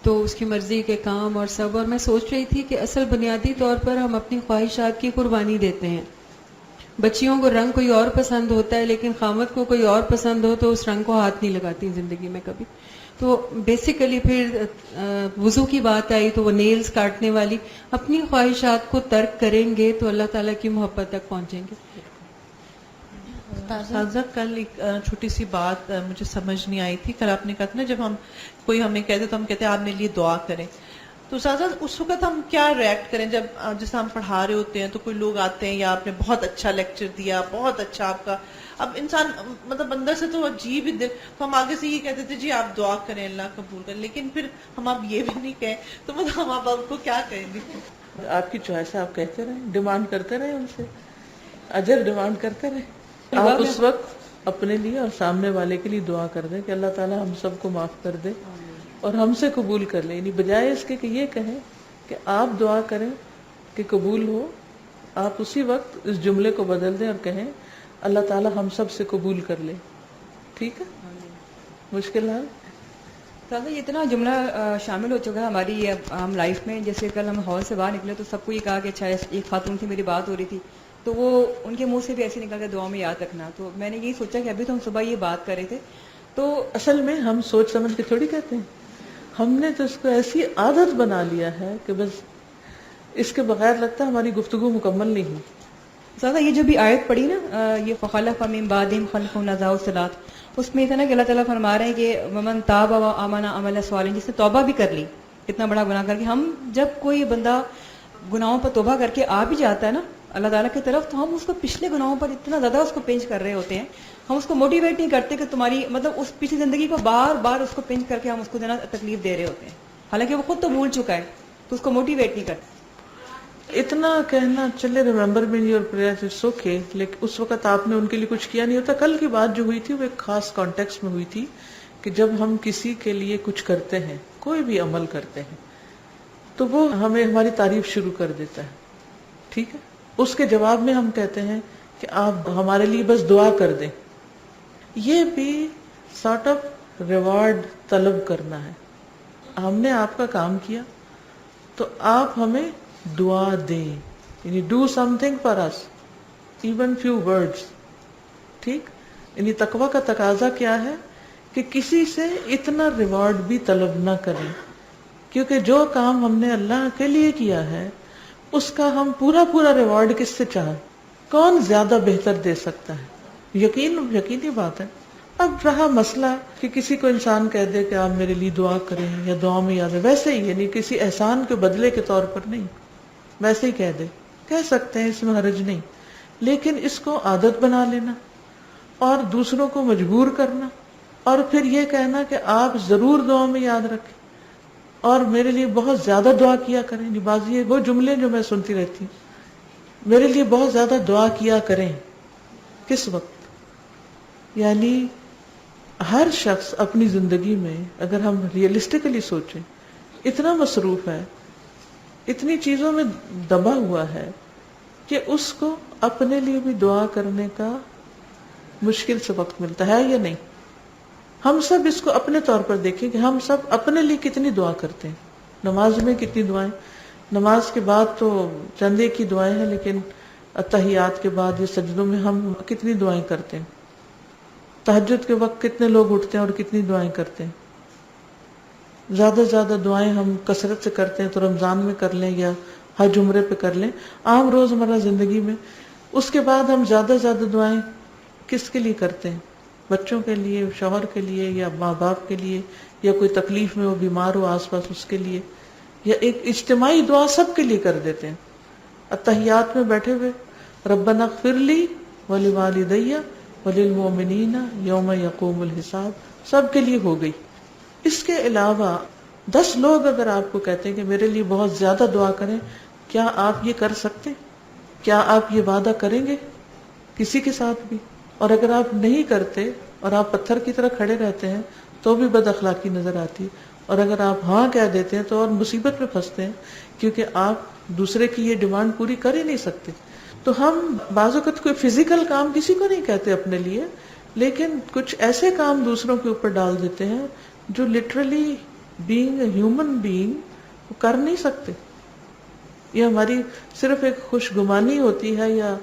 تو اس کی مرضی کے کام اور سب، اور میں سوچ رہی تھی کہ اصل بنیادی طور پر ہم اپنی خواہشات کی قربانی دیتے ہیں. بچیوں کو رنگ کوئی اور پسند ہوتا ہے لیکن خامد کو کوئی اور پسند ہو تو اس رنگ کو ہاتھ نہیں لگاتی زندگی میں کبھی. تو بیسیکلی پھر وضو کی بات آئی تو وہ نیلز کاٹنے والی، اپنی خواہشات کو ترک کریں گے تو اللہ تعالیٰ کی محبت تک پہنچیں گے. سازا کل ایک چھوٹی سی بات مجھے سمجھ نہیں آئی تھی. کل آپ نے کہا تھا نا جب ہم کوئی ہمیں کہتے تو ہم کہتے ہیں آپ میرے لیے دعا کریں. تو سازا اس وقت ہم کیا ریئیکٹ کریں جب جیسے ہم پڑھا رہے ہوتے ہیں تو کوئی لوگ آتے ہیں یا آپ نے بہت اچھا لیکچر دیا، بہت اچھا آپ کا، اب انسان مطلب اندر سے تو عجیب ہی دل، تو ہم آگے سے یہ کہتے تھے جی آپ دعا کریں اللہ قبول کریں، لیکن پھر ہم آپ یہ بھی نہیں کہیں تو مطلب ہم آپ کو کیا کہیں گے؟ آپ کی چوائس ہے، آپ کہتے رہیں، ڈیمانڈ کرتے رہیں ان سے، اجر ڈیمانڈ کرتے رہیں. آپ اس وقت اپنے لیے اور سامنے والے کے لیے دعا کر دیں کہ اللہ تعالیٰ ہم سب کو معاف کر دے اور ہم سے قبول کر لیں. یعنی بجائے اس کے کہ یہ کہیں کہ آپ دعا کریں کہ قبول ہو، آپ اسی وقت اس جملے کو بدل دیں اور کہیں اللہ تعالیٰ ہم سب سے قبول کر لے. ٹھیک ہے؟ مشکل حال سادہ یہ اتنا جملہ شامل ہو چکا ہے ہماری ہم لائف میں. جیسے کل ہم ہال سے باہر نکلے تو سب کو یہ کہا کہ اچھا ایک خاتون تھی، میری بات ہو رہی تھی تو وہ ان کے منہ سے بھی ایسے نکل گیا دعا میں یاد رکھنا. تو میں نے یہی سوچا کہ ابھی تو ہم صبح یہ بات کر رہے تھے تو اصل میں ہم سوچ سمجھ کے تھوڑی کہتے ہیں، ہم نے تو اس کو ایسی عادت بنا لیا ہے کہ بس اس کے بغیر لگتا ہے ہماری گفتگو مکمل نہیں ہوئی. زیادہ یہ جو بھی آیت پڑھی نا یہ فخلف من بعدہم خلف اضاعوا الصلاۃ، اس میں تھا نا کہ اللہ تعالیٰ فرما رہے ہیں کہ ومن تاب وآمن عمل صالحا، جس نے توبہ بھی کر لی اتنا بڑا گناہ کر کے. ہم جب کوئی بندہ گناہوں پر توبہ کر کے آ بھی جاتا ہے نا اللہ تعالیٰ کی طرف تو ہم اس کو پچھلے گناہوں پر اتنا زیادہ اس کو پنچ کر رہے ہوتے ہیں. ہم اس کو موٹیویٹ نہیں کرتے کہ تمہاری مطلب اس پچھلی زندگی کو بار بار اس کو پنچ کر کے ہم اس کو دینا تکلیف دے رہے ہوتے ہیں، حالانکہ وہ خود تو بھول چکا ہے تو اس کو موٹیویٹ نہیں کرتے. اتنا کہنا چلے remember me your prayers it's okay, لیکن اس وقت آپ نے ان کے لیے کچھ کیا نہیں ہوتا. کل کی بات جو ہوئی تھی وہ ایک خاص کانٹیکسٹ میں ہوئی تھی کہ جب ہم کسی کے لیے کچھ کرتے ہیں، کوئی بھی عمل کرتے ہیں تو وہ ہمیں ہماری تعریف شروع کر دیتا ہے. ٹھیک ہے، اس کے جواب میں ہم کہتے ہیں کہ آپ ہمارے لیے بس دعا کر دیں. یہ بھی سارٹ آف ریوارڈ طلب کرنا ہے. ہم نے آپ کا کام کیا تو آپ ہمیں دعا دیں، یعنی do something for us even few words. ٹھیک، یعنی تقویٰ کا تقاضا کیا ہے کہ کسی سے اتنا ریوارڈ بھی طلب نہ کریں، کیونکہ جو کام ہم نے اللہ کے لیے کیا ہے اس کا ہم پورا ریوارڈ کس سے چاہیں، کون زیادہ بہتر دے سکتا ہے. یقینی بات ہے. اب رہا مسئلہ کہ کسی کو انسان کہہ دے کہ آپ میرے لیے دعا کریں یا دعا میں یاد ہے، ویسے ہی یعنی کسی احسان کے بدلے کے طور پر نہیں، ویسے ہی کہہ دے، کہہ سکتے ہیں، اس میں حرج نہیں. لیکن اس کو عادت بنا لینا اور دوسروں کو مجبور کرنا اور پھر یہ کہنا کہ آپ ضرور دعا میں یاد رکھیں اور میرے لیے بہت زیادہ دعا کیا کریں. بعض یہ وہ جملے جو میں سنتی رہتی ہوں، میرے لیے بہت زیادہ دعا کیا کریں. کس وقت؟ یعنی ہر شخص اپنی زندگی میں اگر ہم ریئلسٹکلی سوچیں اتنا مصروف ہے، اتنی چیزوں میں دبا ہوا ہے کہ اس کو اپنے لیے بھی دعا کرنے کا مشکل سے وقت ملتا ہے یا نہیں. ہم سب اس کو اپنے طور پر دیکھیں کہ ہم سب اپنے لیے کتنی دعا کرتے ہیں. نماز میں کتنی دعائیں، نماز کے بعد تو چند ایک ہی دعائیں ہیں، لیکن تحیات کے بعد یا سجدوں میں ہم کتنی دعائیں کرتے ہیں. تہجد کے وقت کتنے لوگ اٹھتے ہیں اور کتنی دعائیں کرتے ہیں. زیادہ سے زیادہ دعائیں ہم کثرت سے کرتے ہیں تو رمضان میں کر لیں یا حج عمرے پہ کر لیں، عام روزمرہ زندگی میں. اس کے بعد ہم زیادہ سے زیادہ دعائیں کس کے لیے کرتے ہیں؟ بچوں کے لیے، شوہر کے لیے، یا ماں باپ کے لیے، یا کوئی تکلیف میں وہ بیمار ہو آس پاس اس کے لیے، یا ایک اجتماعی دعا سب کے لیے کر دیتے ہیں. التحیات میں بیٹھے ہوئے ربنا اغفر لی ولوالدی وللمؤمنین یوم یقوم الحساب، سب کے لیے ہو گئی. اس کے علاوہ 10 لوگ اگر آپ کو کہتے ہیں کہ میرے لیے بہت زیادہ دعا کریں، کیا آپ یہ کر سکتے؟ کیا آپ یہ وعدہ کریں گے کسی کے ساتھ بھی؟ اور اگر آپ نہیں کرتے اور آپ پتھر کی طرح کھڑے رہتے ہیں تو بھی بد اخلاقی نظر آتی، اور اگر آپ ہاں کہہ دیتے ہیں تو اور مصیبت میں پھنستے ہیں، کیونکہ آپ دوسرے کی یہ ڈیمانڈ پوری کر ہی نہیں سکتے. تو ہم بعض اوقات کوئی فزیکل کام کسی کو نہیں کہتے اپنے لیے، لیکن کچھ ایسے کام دوسروں کے اوپر ڈال دیتے ہیں جو literally being a human being وہ کر نہیں سکتے. یہ ہماری صرف ایک خوش گمانی ہوتی ہے یا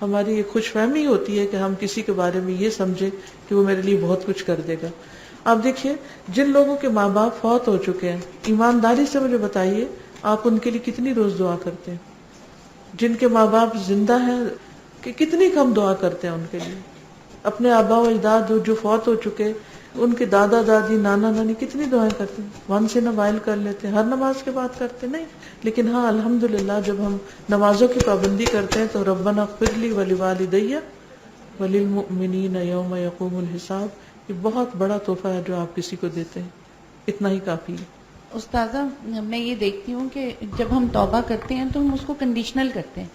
ہماری ایک خوش فہمی ہوتی ہے کہ ہم کسی کے بارے میں یہ سمجھے کہ وہ میرے لیے بہت کچھ کر دے گا. آپ دیکھیے جن لوگوں کے ماں باپ فوت ہو چکے ہیں، ایمانداری سے مجھے بتائیے آپ ان کے لیے کتنی روز دعا کرتے ہیں؟ جن کے ماں باپ زندہ ہیں کہ کتنی کم دعا کرتے ہیں ان کے لیے؟ اپنے آبا و اجداد جو فوت ہو چکے ان کے دادا دادی نانا نانی کتنی دعائیں کرتے ہیں؟ ونس ان اے وائل کر لیتے ہیں، ہر نماز کے بعد کرتے نہیں. لیکن ہاں الحمدللہ جب ہم نمازوں کی پابندی کرتے ہیں تو ربنا اغفر لی ولوالدی وللمؤمنین یوم یقوم الحساب، یہ بہت بڑا تحفہ ہے جو آپ کسی کو دیتے ہیں. اتنا ہی کافی ہے. استاذہ میں یہ دیکھتی ہوں کہ جب ہم توبہ کرتے ہیں تو ہم اس کو کنڈیشنل کرتے ہیں،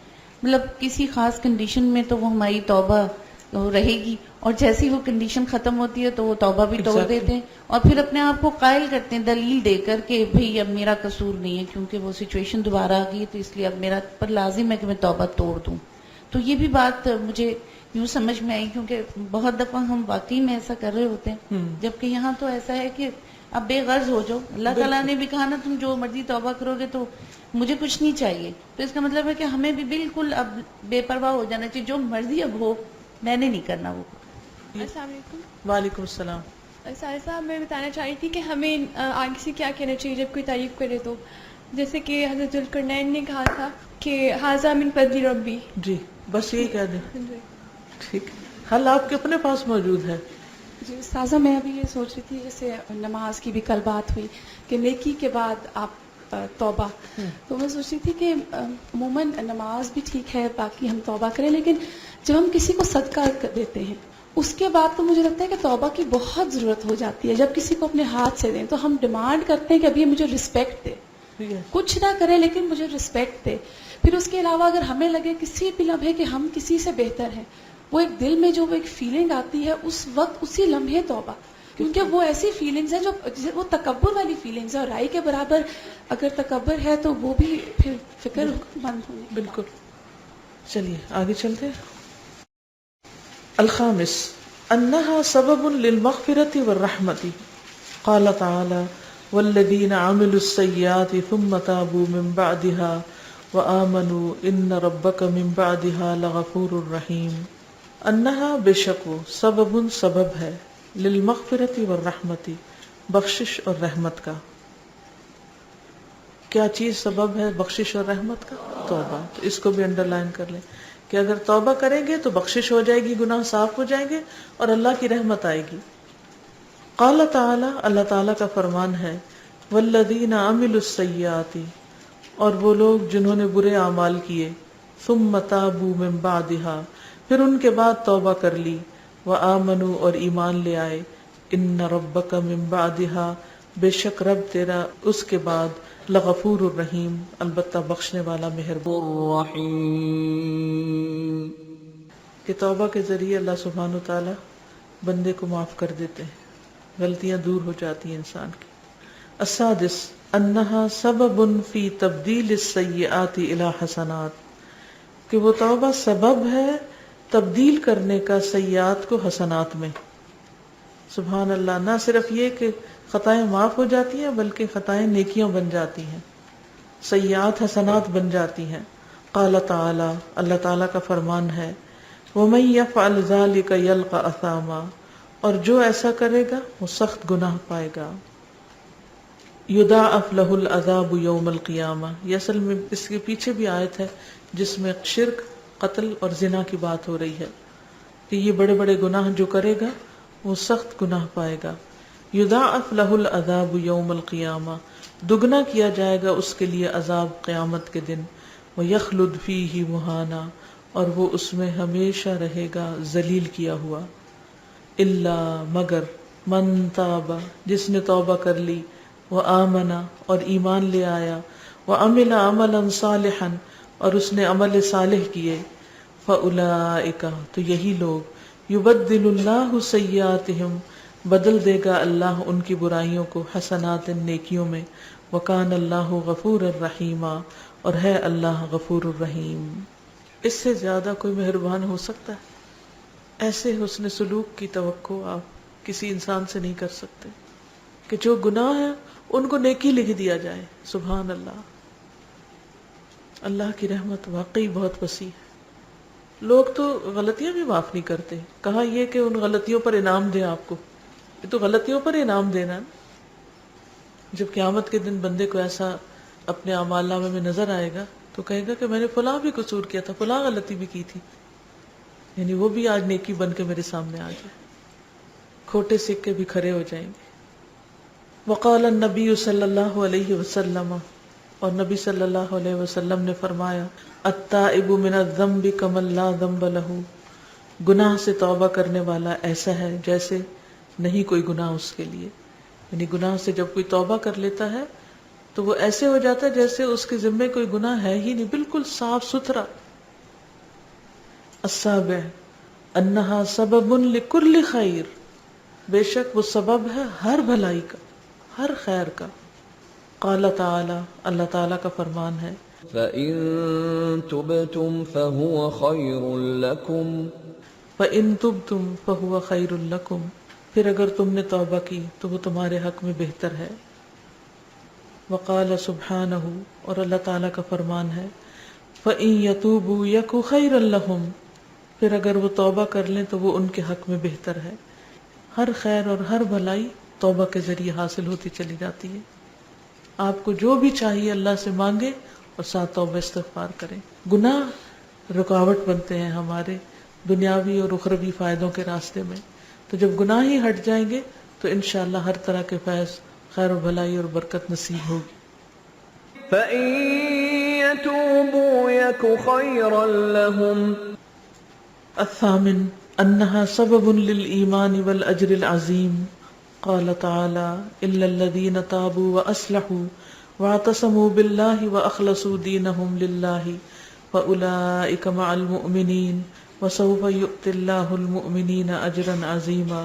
مطلب کسی خاص کنڈیشن میں تو وہ ہماری توبہ رہے گی، اور جیسی وہ کنڈیشن ختم ہوتی ہے تو وہ توبہ بھی توڑ دیتے ہیں، اور پھر اپنے آپ کو قائل کرتے ہیں دلیل دے کر کہ بھئی اب میرا قصور نہیں ہے کیونکہ وہ سچویشن دوبارہ آ گئی تو اس لیے اب میرا پر لازم ہے کہ میں توبہ توڑ دوں. تو یہ بھی بات مجھے یوں سمجھ میں آئی کیونکہ بہت دفعہ ہم واقعی میں ایسا کر رہے ہوتے ہیں، جبکہ یہاں تو ایسا ہے کہ اب بے غرض ہو جاؤ. اللہ تعالیٰ نے بھی کہا نا تم جو مرضی توبہ کرو گے تو مجھے کچھ نہیں چاہیے. تو اس کا مطلب ہے کہ ہمیں بھی بالکل اب بے پرواہ ہو جانا چاہیے، جو مرضی اب ہو میں نے نہیں کرنا وہ. السلام علیکم. وعلیکم السلام. سارے صاحب میں بتانا چاہ رہی تھی کہ ہمیں آگے سے کیا کہنا چاہیے جب کوئی تعریف کرے تو، جیسے کہ حضرت ذوالقرنین نے کہا تھا کہ ھذا من فضل ربی. جی بس یہی کہہ دیں. ٹھیک، حل آپ کے اپنے پاس موجود ہے. جی استاذہ میں ابھی یہ سوچ رہی تھی جیسے نماز کی بھی کل بات ہوئی کہ نیکی کے بعد آپ توبہ، تو میں سوچ رہی تھی کہ عموماً نماز بھی ٹھیک ہے باقی ہم توبہ کریں، لیکن جب ہم کسی کو صدقہ دیتے ہیں اس کے بعد تو مجھے لگتا ہے کہ توبہ کی بہت ضرورت ہو جاتی ہے. جب کسی کو اپنے ہاتھ سے دیں تو ہم ڈیمانڈ کرتے ہیں کہ ابھی مجھے رسپیکٹ دے، کچھ نہ کرے لیکن مجھے رسپیکٹ دے. پھر اس کے علاوہ اگر ہمیں لگے کسی بھی لمحے کہ ہم کسی سے بہتر ہیں، وہ ایک دل میں جو ایک فیلنگ آتی ہے اس وقت اسی لمحے توبہ، کیونکہ وہ ایسی فیلنگز ہیں جو وہ تکبر والی فیلنگز ہے، اور رائی کے برابر اگر تکبر ہے تو وہ بھی پھر فکر مند ہونے. بالکل. چلیے آگے چلتے ہیں. الخامس انها سبب للمغفرة والرحمة. قال تعالى والذين عملوا السيئات ثم تابوا من بعدها وآمنوا ان ربك من بعدها لغفور رحيم. انها بشک سبب سبب ہے للمغفرة والرحمة بخشش اور رحمت کا. کیا چیز سبب ہے بخشش اور رحمت کا؟ توبہ. تو اس کو بھی انڈر لائن کر لیں کہ اگر توبہ کریں گے تو بخشش ہو جائے گی، گناہ صاف ہو جائیں گے اور اللہ کی رحمت آئے گی. قال تعالی، اللہ تعالیٰ کا فرمان ہے والذین عملوا السیئات، اور وہ لوگ جنہوں نے برے اعمال کیے، ثم تابوا من بعدها، پھر ان کے بعد توبہ کر لی، وآمنوا اور ایمان لے آئے، ان ربک من بعدها، بے شک رب تیرا اس کے بعد، لغفور الرحیم، البتہ بخشنے والا مہربان. کہ توبہ کے ذریعے اللہ سبحانہ و تعالی بندے کو معاف کر دیتے ہیں، غلطیاں دور ہو جاتی ہیں انسان کی. السادس انہا سبب فی تبدیل السیئات الی حسنات، کہ وہ توبہ سبب ہے تبدیل کرنے کا سیئات کو حسنات میں. سبحان اللہ، نہ صرف یہ کہ خطائیں معاف ہو جاتی ہیں بلکہ خطائیں نیکیاں بن جاتی ہیں، سیئات حسنات بن جاتی ہیں. قال تعالی، اللہ تعالیٰ کا فرمان ہے وَمَن يَفْعَلْ ذَلِكَ يَلْقَ أَثَامًا، اور جو ایسا کرے گا وہ سخت گناہ پائے گا. يُضَاعَفْ لَهُ الْعَذَابُ يَوْمَ الْقِيَامَةِ، یہ اصل میں اس کے پیچھے بھی آیت ہے جس میں شرک، قتل اور زنا کی بات ہو رہی ہے کہ یہ بڑے بڑے گناہ جو کرے گا وہ سخت گناہ پائے گا. یضاعف له العذاب یوم القیامہ، دگنا کیا جائے گا اس کے لیے عذاب قیامت کے دن. ویخلد فیہ مہانا، اور وہ اس میں ہمیشہ رہے گا ذلیل کیا ہوا. الا مگر من تاب، جس نے توبہ کر لی، وآمنا اور ایمان لے آیا، وعمل عملا صالحا اور اس نے عمل صالح کیے، فاولئک تو یہی لوگ، یبدل اللہ سیئاتہم بدل دے گا اللہ ان کی برائیوں کو حسنات نیکیوں میں، وکان اللہ غفور الرحیم اور ہے اللہ غفور الرحیم. اس سے زیادہ کوئی مہربان ہو سکتا ہے؟ ایسے حسن سلوک کی توقع آپ کسی انسان سے نہیں کر سکتے کہ جو گناہ ہیں ان کو نیکی لکھ دیا جائے. سبحان اللہ. اللہ کی رحمت واقعی بہت وسیع ہے. لوگ تو غلطیاں بھی معاف نہیں کرتے. کہا یہ کہ ان غلطیوں پر انعام دیں آپ کو. یہ تو غلطیوں پر انعام دینا. جب قیامت کے دن بندے کو ایسا اپنے اعمال نامے میں نظر آئے گا تو کہے گا کہ میں نے فلاں بھی قصور کیا تھا, فلاں غلطی بھی کی تھی, یعنی وہ بھی آج نیکی بن کے میرے سامنے آ جائے. کھوٹے سکے بھی کھڑے ہو جائیں گے. وقال النبی صلی اللہ علیہ وسلم, اور نبی صلی اللہ علیہ وسلم نے فرمایا, التائب من الذنب کمن لا ذنب لہ, گناہ سے توبہ کرنے والا ایسا ہے جیسے نہیں کوئی گناہ اس کے لیے. یعنی گناہ سے جب کوئی توبہ کر لیتا ہے تو وہ ایسے ہو جاتا ہے جیسے اس کے ذمے کوئی گناہ ہے ہی نہیں, بالکل صاف ستھرا. السابع انہا سبب لکل خیر, بے شک وہ سبب ہے ہر بھلائی کا, ہر خیر کا. قال تعالی, اللہ تعالیٰ کا فرمان ہے, فَإِن تُبْتُمْ فَهُوَ خَيْرٌ لَكُمْ فَإِن تُبْتُمْ فَهُوَ خَيْرٌ لَكُمْ, پھر اگر تم نے توبہ کی تو وہ تمہارے حق میں بہتر ہے. وقال سبحانہ, اور اللہ تعالیٰ کا فرمان ہے, فَإِن يَتُوبُوا يَكُ خَيْرًا لَهُمْ, پھر اگر وہ توبہ کر لیں تو وہ ان کے حق میں بہتر ہے. ہر خیر اور ہر بھلائی توبہ کے ذریعے حاصل ہوتی چلی جاتی ہے. آپ کو جو بھی چاہیے اللہ سے مانگے اور ساتھ توبہ استغفار کریں. گناہ رکاوٹ بنتے ہیں ہمارے دنیاوی اور اخروی فائدوں کے راستے میں, تو جب گناہ ہی ہٹ جائیں گے تو انشاءاللہ ہر طرح کے فیض, خیر و بھلائی اور برکت نصیب ہوگی. فَإِن يَتُوبُوا يَكُ خَيْرًا لَهُمْ. الثامن انہا سبب للایمان والاجر العظیم. قال تعالی الا الذین تابوا واصلحوا واعتصموا باللہ واخلصوا دینہم للہ فاولئک مع المؤمنین وسوف یؤتی اللہ المؤمنین اجرا عظیما.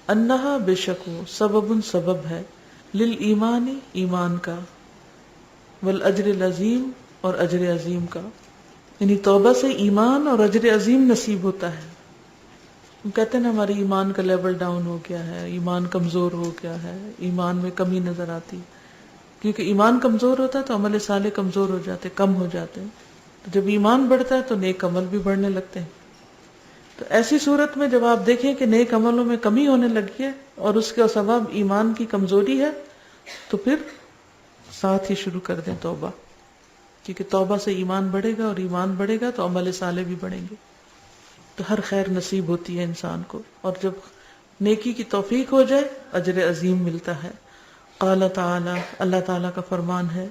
انہا بے شک وہ سبب سبب ہے, للایمان ایمان کا, والاجر العظیم اور اجر عظیم کا. یعنی توبہ سے ایمان اور اجر عظیم نصیب ہوتا ہے. ہم کہتے ہیں نا ہماری ایمان کا لیول ڈاؤن ہو گیا ہے, ایمان کمزور ہو گیا ہے, ایمان میں کمی نظر آتی, کیونکہ ایمان کمزور ہوتا ہے تو عمل صالح کمزور ہو جاتے, کم ہو جاتے ہیں. تو جب ایمان بڑھتا ہے تو نیک عمل بھی بڑھنے لگتے ہیں. تو ایسی صورت میں جب آپ دیکھیں کہ نیک عملوں میں کمی ہونے لگی ہے اور اس کا سبب ایمان کی کمزوری ہے, تو پھر ساتھ ہی شروع کر دیں توبہ, کیونکہ توبہ سے ایمان بڑھے گا اور ایمان بڑھے گا تو عمل صالح بھی بڑھیں گے, تو ہر خیر نصیب ہوتی ہے انسان کو. اور جب نیکی کی توفیق ہو جائے اجر عظیم ملتا ہے. قال تعالی, اللہ تعالیٰ کا فرمان ہے,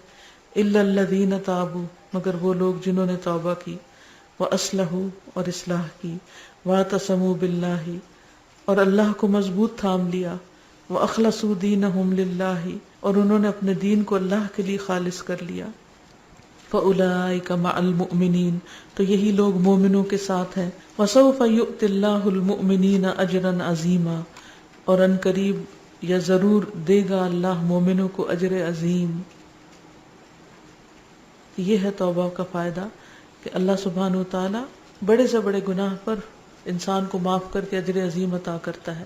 الا الذین تابوا, مگر وہ لوگ جنہوں نے توبہ کی, واصلحوا اور اصلاح کی, واعتصموا باللہ اور اللہ کو مضبوط تھام لیا, واخلصوا دینہم للہ اور انہوں نے اپنے دین کو اللہ کے لیے خالص کر لیا. فاولئک مع المؤمنین, تو یہی لوگ مومنوں کے ساتھ ہیں. وسوف یؤتی اللہ المؤمنین اجرا عظیما, اور ان قریب یا ضرور دے گا اللہ مومنوں کو اجر عظیم. یہ ہے توبہ کا فائدہ کہ اللہ سبحانہ و تعالی بڑے سے بڑے گناہ پر انسان کو معاف کر کے اجر عظیم عطا کرتا ہے.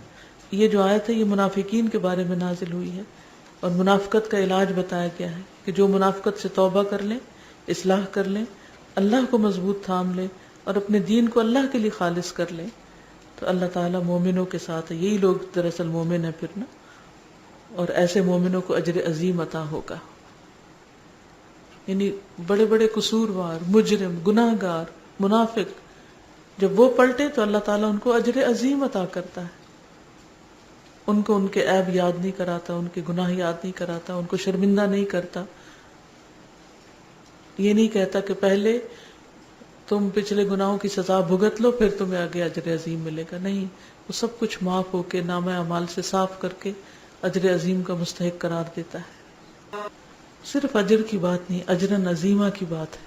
یہ جو آیت ہے یہ منافقین کے بارے میں نازل ہوئی ہے, اور منافقت کا علاج بتایا گیا ہے کہ جو منافقت سے توبہ کر لیں, اصلاح کر لیں, اللہ کو مضبوط تھام لیں اور اپنے دین کو اللہ کے لیے خالص کر لیں, تو اللہ تعالیٰ مومنوں کے ساتھ ہے. یہی لوگ دراصل مومن ہیں پھر نا, اور ایسے مومنوں کو اجر عظیم عطا ہوگا. یعنی بڑے بڑے قصوروار, مجرم, گناہ گار, منافق جب وہ پلٹے تو اللہ تعالیٰ ان کو اجر عظیم عطا کرتا ہے. ان کو ان کے عیب یاد نہیں کراتا, ان کے گناہ یاد نہیں کراتا, ان کو شرمندہ نہیں کرتا. یہ نہیں کہتا کہ پہلے تم پچھلے گناہوں کی سزا بھگت لو پھر تمہیں آگے اجر عظیم ملے گا. نہیں, وہ سب کچھ معاف ہو کے نامہ اعمال سے صاف کر کے اجر عظیم کا مستحق قرار دیتا ہے. صرف اجر کی بات نہیں, اجرن عظیمہ کی بات ہے.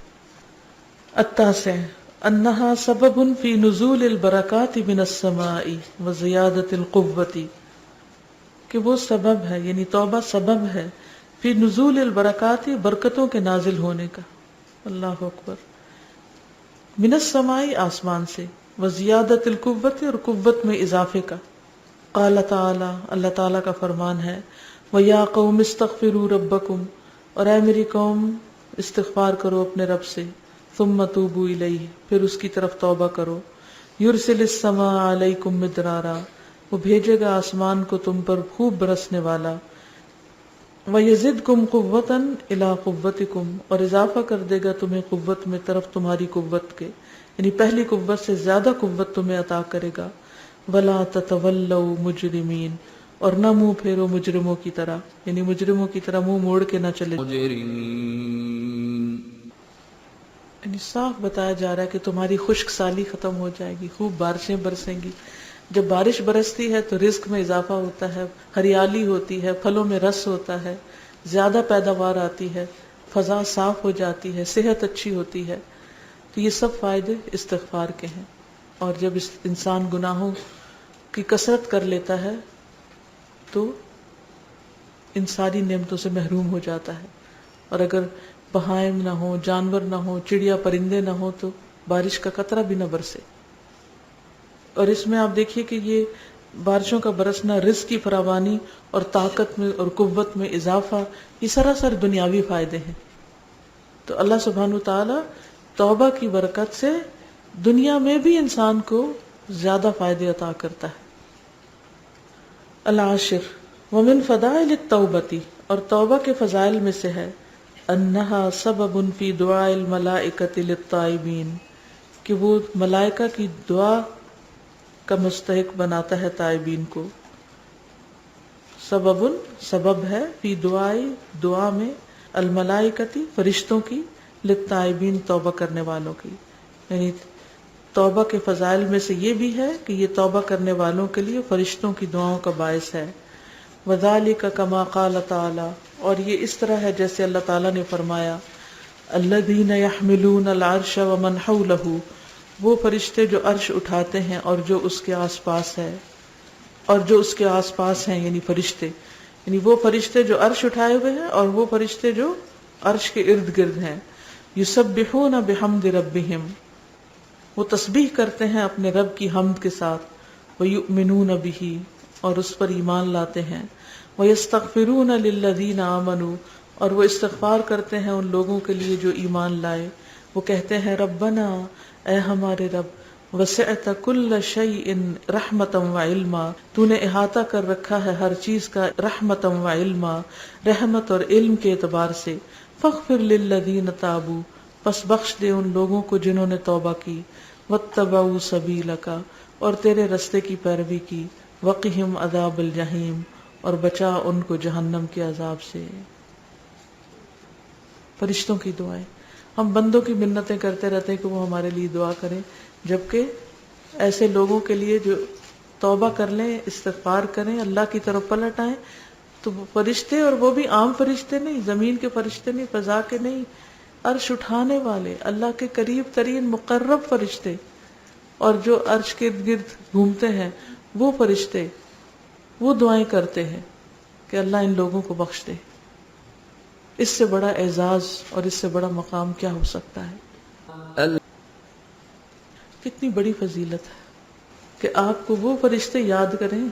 التاسع انہا سبب فی نزول البرکات من السماء وزیادت القوت, کہ وہ سبب ہے, یعنی توبہ سبب ہے, فی نزول البرکات, برکتوں کے نازل ہونے کا. اللہ اکبر. من السماء, آسمان سے, وزیادت القوت، اور قوت میں اضافے کا. قال تعالی، اللہ تعالیٰ کا فرمان ہے، وَيَا قَوْمِ اسْتَغْفِرُوا رَبَّكُمْ، اور اے میری قوم استغفار کرو اپنے رب سے، ثُمَّ تُوبُوا إِلَيْهِ، پھر اس کی طرف توبہ کرو. يُرْسِلِ السَّمَاءَ عَلَيْكُمْ مِدْرَارًا، وہ بھیجے گا آسمان کو تم پر خوب برسنے والا. وَيَزِدْكُمْ قُوَّةً إِلَىٰ قُوَّتِكُمْ، اور اضافہ کر دے گا تمہیں قوت میں طرف تمہاری قوت کے، یعنی پہلی قوت سے زیادہ قوت تمہیں عطا کرے گا. وَلَا تَتَوَلَّوْا مُجْرِمِينَ، اور نہ منہ پھیرو مجرموں کی طرح، یعنی مجرموں کی طرح منہ موڑ کے نہ چلے. یعنی صاف بتایا جا رہا ہے کہ تمہاری خشک سالی ختم ہو جائے گی، خوب بارشیں برسیں گی. جب بارش برستی ہے تو رزق میں اضافہ ہوتا ہے، ہریالی ہوتی ہے، پھلوں میں رس ہوتا ہے، زیادہ پیداوار آتی ہے، فضا صاف ہو جاتی ہے، صحت اچھی ہوتی ہے. تو یہ سب فائدے استغفار کے ہیں. اور جب انسان گناہوں کی کثرت کر لیتا ہے تو ان ساری نعمتوں سے محروم ہو جاتا ہے. اور اگر بہائم نہ ہو، جانور نہ ہو، چڑیا پرندے نہ ہو تو بارش کا قطرہ بھی نہ برسے. اور اس میں آپ دیکھیے کہ یہ بارشوں کا برسنا، رزق کی فراوانی اور طاقت میں اور قوت میں اضافہ، یہ سراسر دنیاوی فائدے ہیں. تو اللہ سبحانہ وتعالی توبہ کی برکت سے دنیا میں بھی انسان کو زیادہ فائدے عطا کرتا ہے. العاشر ومن فضائل التوبۃ، اور توبہ کے فضائل میں سے ہے انہا سبب فی دعاء الملائکۃ للتائبین، کہ وہ ملائکہ کی دعا کا مستحق بناتا ہے تائبین کو. سبب ہے فی دعا میں، الملائکتی فرشتوں کی، للتائبین توبہ کرنے والوں کی. یعنی توبہ کے فضائل میں سے یہ بھی ہے کہ یہ توبہ کرنے والوں کے لیے فرشتوں کی دعاؤں کا باعث ہے. وذالک کما قال تعالی، اور یہ اس طرح ہے جیسے اللہ تعالیٰ نے فرمایا، الذین یحملون العرش ومن حولہ، وہ فرشتے جو عرش اٹھاتے ہیں اور جو اس کے آس پاس ہے، اور جو اس کے آس پاس ہیں یعنی فرشتے، یعنی وہ فرشتے جو عرش اٹھائے ہوئے ہیں اور وہ فرشتے جو عرش کے ارد گرد ہیں. یسبحون بحمد ربہم، وہ تسبیح کرتے ہیں اپنے رب کی حمد کے ساتھ. ویؤمنون بہ، اور اس پر ایمان لاتے ہیں. ویستغفرون للذین آمنوا، اور وہ استغفار کرتے ہیں ان لوگوں کے لیے جو ایمان لائے. وہ کہتے ہیں ربنا، اے ہمارے رب، وسعت کل شیء رحمتا وعلما، تو نے احاطہ کر رکھا ہے ہر چیز کا رحمتا وعلما، رحمت اور علم کے اعتبار سے. فاغفر للذین تابوا، پس بخش دے ان لوگوں کو جنہوں نے توبہ کی. واتبعوا سبیلک، اور تیرے رستے کی پیروی کی. وقہم عذاب الجحیم، اور بچا ان کو جہنم کے عذاب سے. فرشتوں کی دعائیں، ہم بندوں کی منتیں کرتے رہتے ہیں کہ وہ ہمارے لیے دعا کریں، جبکہ ایسے لوگوں کے لیے جو توبہ کر لیں، استغفار کریں، اللہ کی طرف پلٹ آئیں، تو وہ فرشتے، اور وہ بھی عام فرشتے نہیں، زمین کے فرشتے نہیں، فضا کے نہیں، عرش اٹھانے والے، اللہ کے قریب ترین مقرب فرشتے، اور جو عرش کے ارد گرد گھومتے ہیں وہ فرشتے، وہ دعائیں کرتے ہیں کہ اللہ ان لوگوں کو بخش دے. اس سے بڑا اعزاز اور اس سے بڑا مقام کیا ہو سکتا ہے؟ کتنی بڑی فضیلت ہے کہ آپ کو وہ فرشتے یاد کریں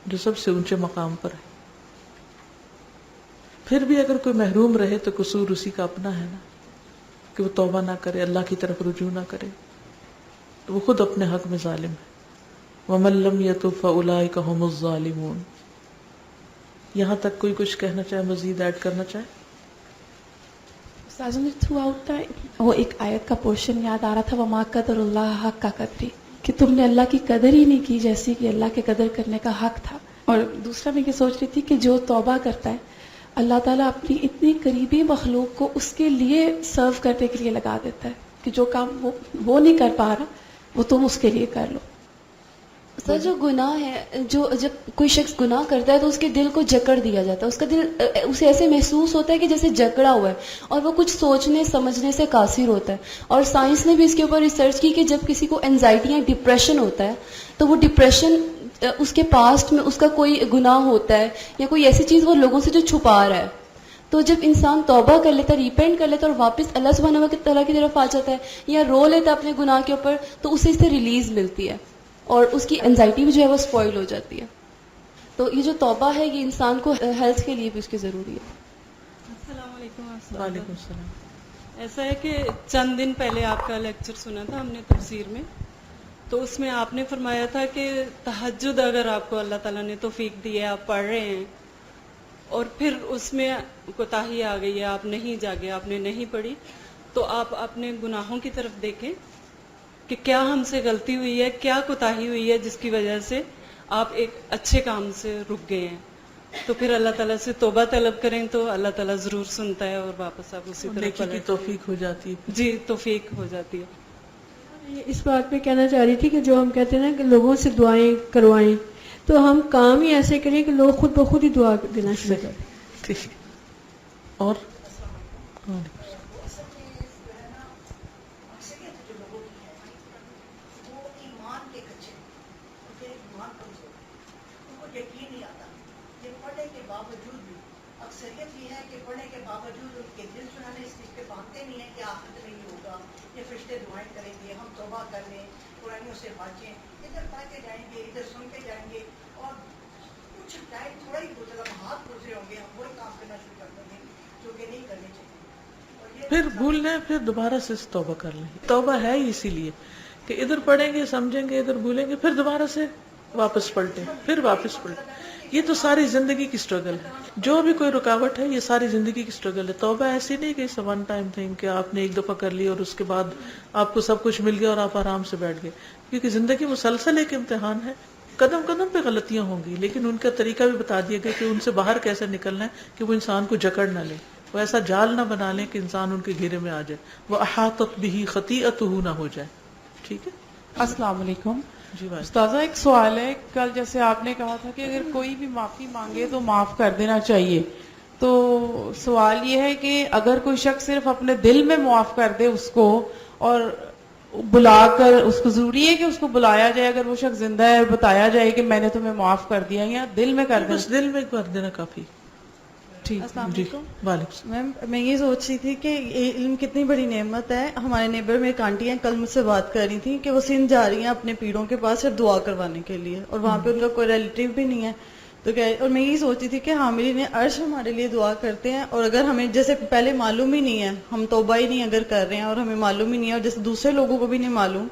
جو سب سے اونچے مقام پر ہے. پھر بھی اگر کوئی محروم رہے تو قصور اسی کا اپنا ہے نا، کہ وہ توبہ نہ کرے، اللہ کی طرف رجوع نہ کرے، تو وہ خود اپنے حق میں ظالم ہے. وَمَن لَّمْ يَتُبْ فَأُولَٰئِكَ هُمُ الظَّالِمُونَ. یہاں تک کوئی کچھ کہنا چاہے، مزید ایڈ کرنا چاہے؟ مجھے تھرو آؤٹ وہ ایک آیت کا پورشن یاد آ رہا تھا، وَمَا قَدَرُ اللَّهَ حَقَّ قَدْرِهِ، کہ تم نے اللہ کی قدر ہی نہیں کی جیسی کہ اللہ کے قدر کرنے کا حق تھا. اور دوسرا میں یہ سوچ رہی تھی کہ جو توبہ کرتا ہے اللہ تعالیٰ اپنی اتنی قریبی مخلوق کو اس کے لیے سرو کرنے کے لیے لگا دیتا ہے کہ جو کام وہ نہیں کر پا رہا وہ تم اس کے لیے کر لو. سر جو گناہ ہے، جو جب کوئی شخص گناہ کرتا ہے تو اس کے دل کو جکڑ دیا جاتا ہے، اس کا دل اسے ایسے محسوس ہوتا ہے کہ جیسے جکڑا ہوا ہے، اور وہ کچھ سوچنے سمجھنے سے قاصر ہوتا ہے. اور سائنس نے بھی اس کے اوپر ریسرچ کی کہ جب کسی کو انزائٹی یا ڈپریشن ہوتا ہے تو وہ ڈپریشن اس کے پاسٹ میں اس کا کوئی گناہ ہوتا ہے یا کوئی ایسی چیز وہ لوگوں سے جو چھپا رہا ہے، تو جب انسان توبہ کر لیتا ہے، ریپینٹ کر لیتا ہے اور واپس اللہ سبحانہ و تعالیٰ کی طرف آ جاتا ہے یا رو لیتا ہے اپنے گناہ کے اوپر، تو اسے اس سے ریلیز ملتی ہے اور اس کی انزائٹی بھی جو ہے وہ اسپوائل ہو جاتی ہے. تو یہ جو توبہ ہے یہ انسان کو ہیلتھ کے لیے بھی اس کی ضروری ہے. السلام علیکم. وعلیکم السلام. ایسا ہے کہ چند دن پہلے آپ کا لیکچر سنا تھا ہم نے تفسیر میں، تو اس میں آپ نے فرمایا تھا کہ تہجد اگر آپ کو اللہ تعالیٰ نے توفیق دی ہے، آپ پڑھ رہے ہیں اور پھر اس میں کوتاہی آ گئی ہے، آپ نہیں جاگے، آپ نے نہیں پڑھی، تو آپ اپنے گناہوں کی طرف دیکھیں کہ کیا ہم سے غلطی ہوئی ہے، کیا کوتاہی ہوئی ہے جس کی وجہ سے آپ ایک اچھے کام سے رک گئے ہیں. تو پھر اللہ تعالیٰ سے توبہ طلب کریں تو اللہ تعالیٰ ضرور سنتا ہے اور واپس آپ اسی طرح نیکی کی توفیق ہو جاتی ہے. جی توفیق ہو جاتی ہے. اس بات پہ کہنا چاہ رہی تھی کہ جو ہم کہتے ہیں نا کہ لوگوں سے دعائیں کروائیں، تو ہم کام ہی ایسے کریں کہ لوگ خود بخود ہی دعا دینا شروع کریں. ٹھیک. اور اکثریت یہ ہے کہ پڑھنے کے باوجود ان کے دل سنانے اس چیز پہ باندھتے نہیں ہیں کہ آخرت میں یہ ہوگا، یہ فرشتے دعائیں کریں گے، ہم توبہ کر لیں، قرآنیوں سے بچیں، ادھر پڑھتے جائیں گے، ادھر سنتے جائیں گے، اور کچھ ٹائم تھوڑا ہی گزرا، ہاتھ گزرے ہوں گے، ہم وہی کام کرنا شروع کر دیں گے جو کہ نہیں کرنے چاہیے. پھر بھول لیں، پھر دوبارہ سے توبہ کر لیں. توبہ ہے ہی اسی لیے کہ ادھر پڑھیں گے، سمجھیں گے، ادھر بھولیں گے، پھر دوبارہ سے واپس پلٹیں، پھر واپس پلٹیں. یہ تو ساری زندگی کی سٹرگل ہے. جو بھی کوئی رکاوٹ ہے یہ ساری زندگی کی سٹرگل ہے. توبہ ایسی نہیں کہ اٹس ون ٹائم تھنگ کہ آپ نے ایک دفعہ کر لی اور اس کے بعد آپ کو سب کچھ مل گیا اور آپ آرام سے بیٹھ گئے. کیونکہ زندگی مسلسل ایک امتحان ہے. قدم قدم پہ غلطیاں ہوں گی، لیکن ان کا طریقہ بھی بتا دیا گیا کہ ان سے باہر کیسے نکلنا ہے کہ وہ انسان کو جکڑ نہ لے، وہ ایسا جال نہ بنا لیں کہ انسان ان کے گھیرے میں آ جائے، وہ احاطت بہ خطیئتہ نہ ہو جائے. ٹھیک ہے. السلام علیکم. جی بھائی. استاذہ ایک سوال ہے، کل جیسے آپ نے کہا تھا کہ اگر کوئی بھی معافی مانگے تو معاف کر دینا چاہیے، تو سوال یہ ہے کہ اگر کوئی شخص صرف اپنے دل میں معاف کر دے اس کو اور بلا کر، اس کو ضروری ہے کہ اس کو بلایا جائے، اگر وہ شخص زندہ ہے بتایا جائے کہ میں نے تمہیں معاف کر دیا، یا دل میں کر دینا؟ بس دل میں کر دینا کافی. ٹھیک. السلام جی علیکم. وعلیکم. میم میں یہ سوچ رہی تھی کہ علم کتنی بڑی نعمت ہے. ہمارے نیبر میں ایک آنٹی ہیں، کل مجھ سے بات کر رہی تھی کہ وہ سندھ جا رہی ہیں اپنے پیروں کے پاس صرف دعا کروانے کے لیے، اور وہاں پہ ان کا کوئی ریلیٹیو بھی نہیں ہے. تو اور میں یہی سوچتی تھی کہ حاملین عرش ہمارے لیے دعا کرتے ہیں، اور اگر ہمیں جیسے پہلے معلوم ہی نہیں ہے، ہم توبہ ہی نہیں اگر کر رہے ہیں اور ہمیں معلوم ہی نہیں ہے، اور جیسے دوسرے لوگوں کو بھی نہیں معلوم،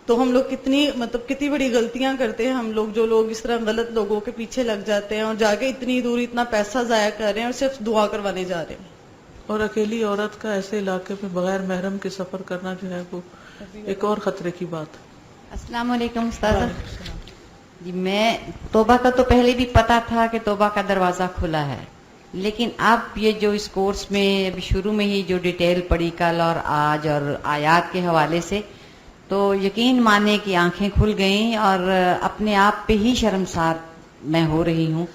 تو ہم لوگ کتنی بڑی غلطیاں کرتے ہیں. ہم لوگ جو لوگ اس طرح غلط لوگوں کے پیچھے لگ جاتے ہیں اور جا کے اتنی دور اتنا پیسہ ضائع کر رہے ہیں اور صرف دعا کروانے جا رہے ہیں. اور اکیلی عورت کا ایسے علاقے میں بغیر محرم کے سفر کرنا جو ہے وہ ایک اور خطرے کی بات. السلام علیکم استاذہ. جی میں توبہ کا تو پہلے بھی پتا تھا کہ توبہ کا دروازہ کھلا ہے، لیکن اب یہ جو اس کورس میں ابھی شروع میں ہی جو ڈیٹیل پڑھی کل اور آج اور آیات کے حوالے سے، تو یقین مانے کہ آنکھیں کھل گئیں اور اپنے آپ پہ ہی شرمسار میں ہو رہی ہوں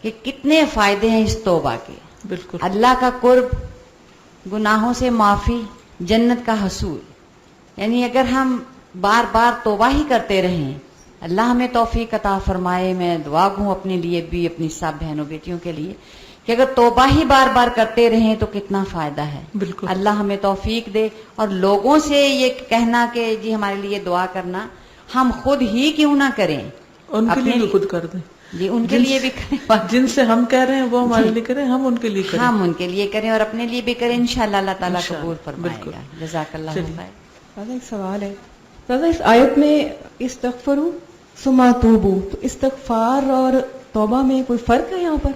کہ کتنے فائدے ہیں اس توبہ کے. بالکل. اللہ کا قرب، گناہوں سے معافی، جنت کا حصول. یعنی اگر ہم بار بار توبہ ہی کرتے رہیں، اللہ ہمیں توفیق عطا فرمائے. میں دعا گوں اپنے لیے بھی، اپنی سب بہنوں بیٹیوں کے لیے، کہ اگر توبہ ہی بار بار کرتے رہیں تو کتنا فائدہ ہے. بالکل. اللہ ہمیں توفیق دے. اور لوگوں سے یہ کہنا کہ جی ہمارے لیے دعا کرنا، ہم خود ہی کیوں نہ کریں، ان کے لیے بھی خود کر دیں. جی ان کے لیے بھی کریں، جن سے ہم کہہ رہے ہیں وہ ہمارے لیے کریں، ہم ان کے لیے کریں. ہم ان کے لیے کریں اور اپنے لیے بھی کریں. انشاءاللہ اللہ تعالیٰ قبول فرمائے گا. جزاک اللہ خیر. ایک سوال ہے دادا، اس آیت میں استغفروا ثم توبوا، تو استغفار اور توبہ میں کوئی فرق ہے یہاں پر؟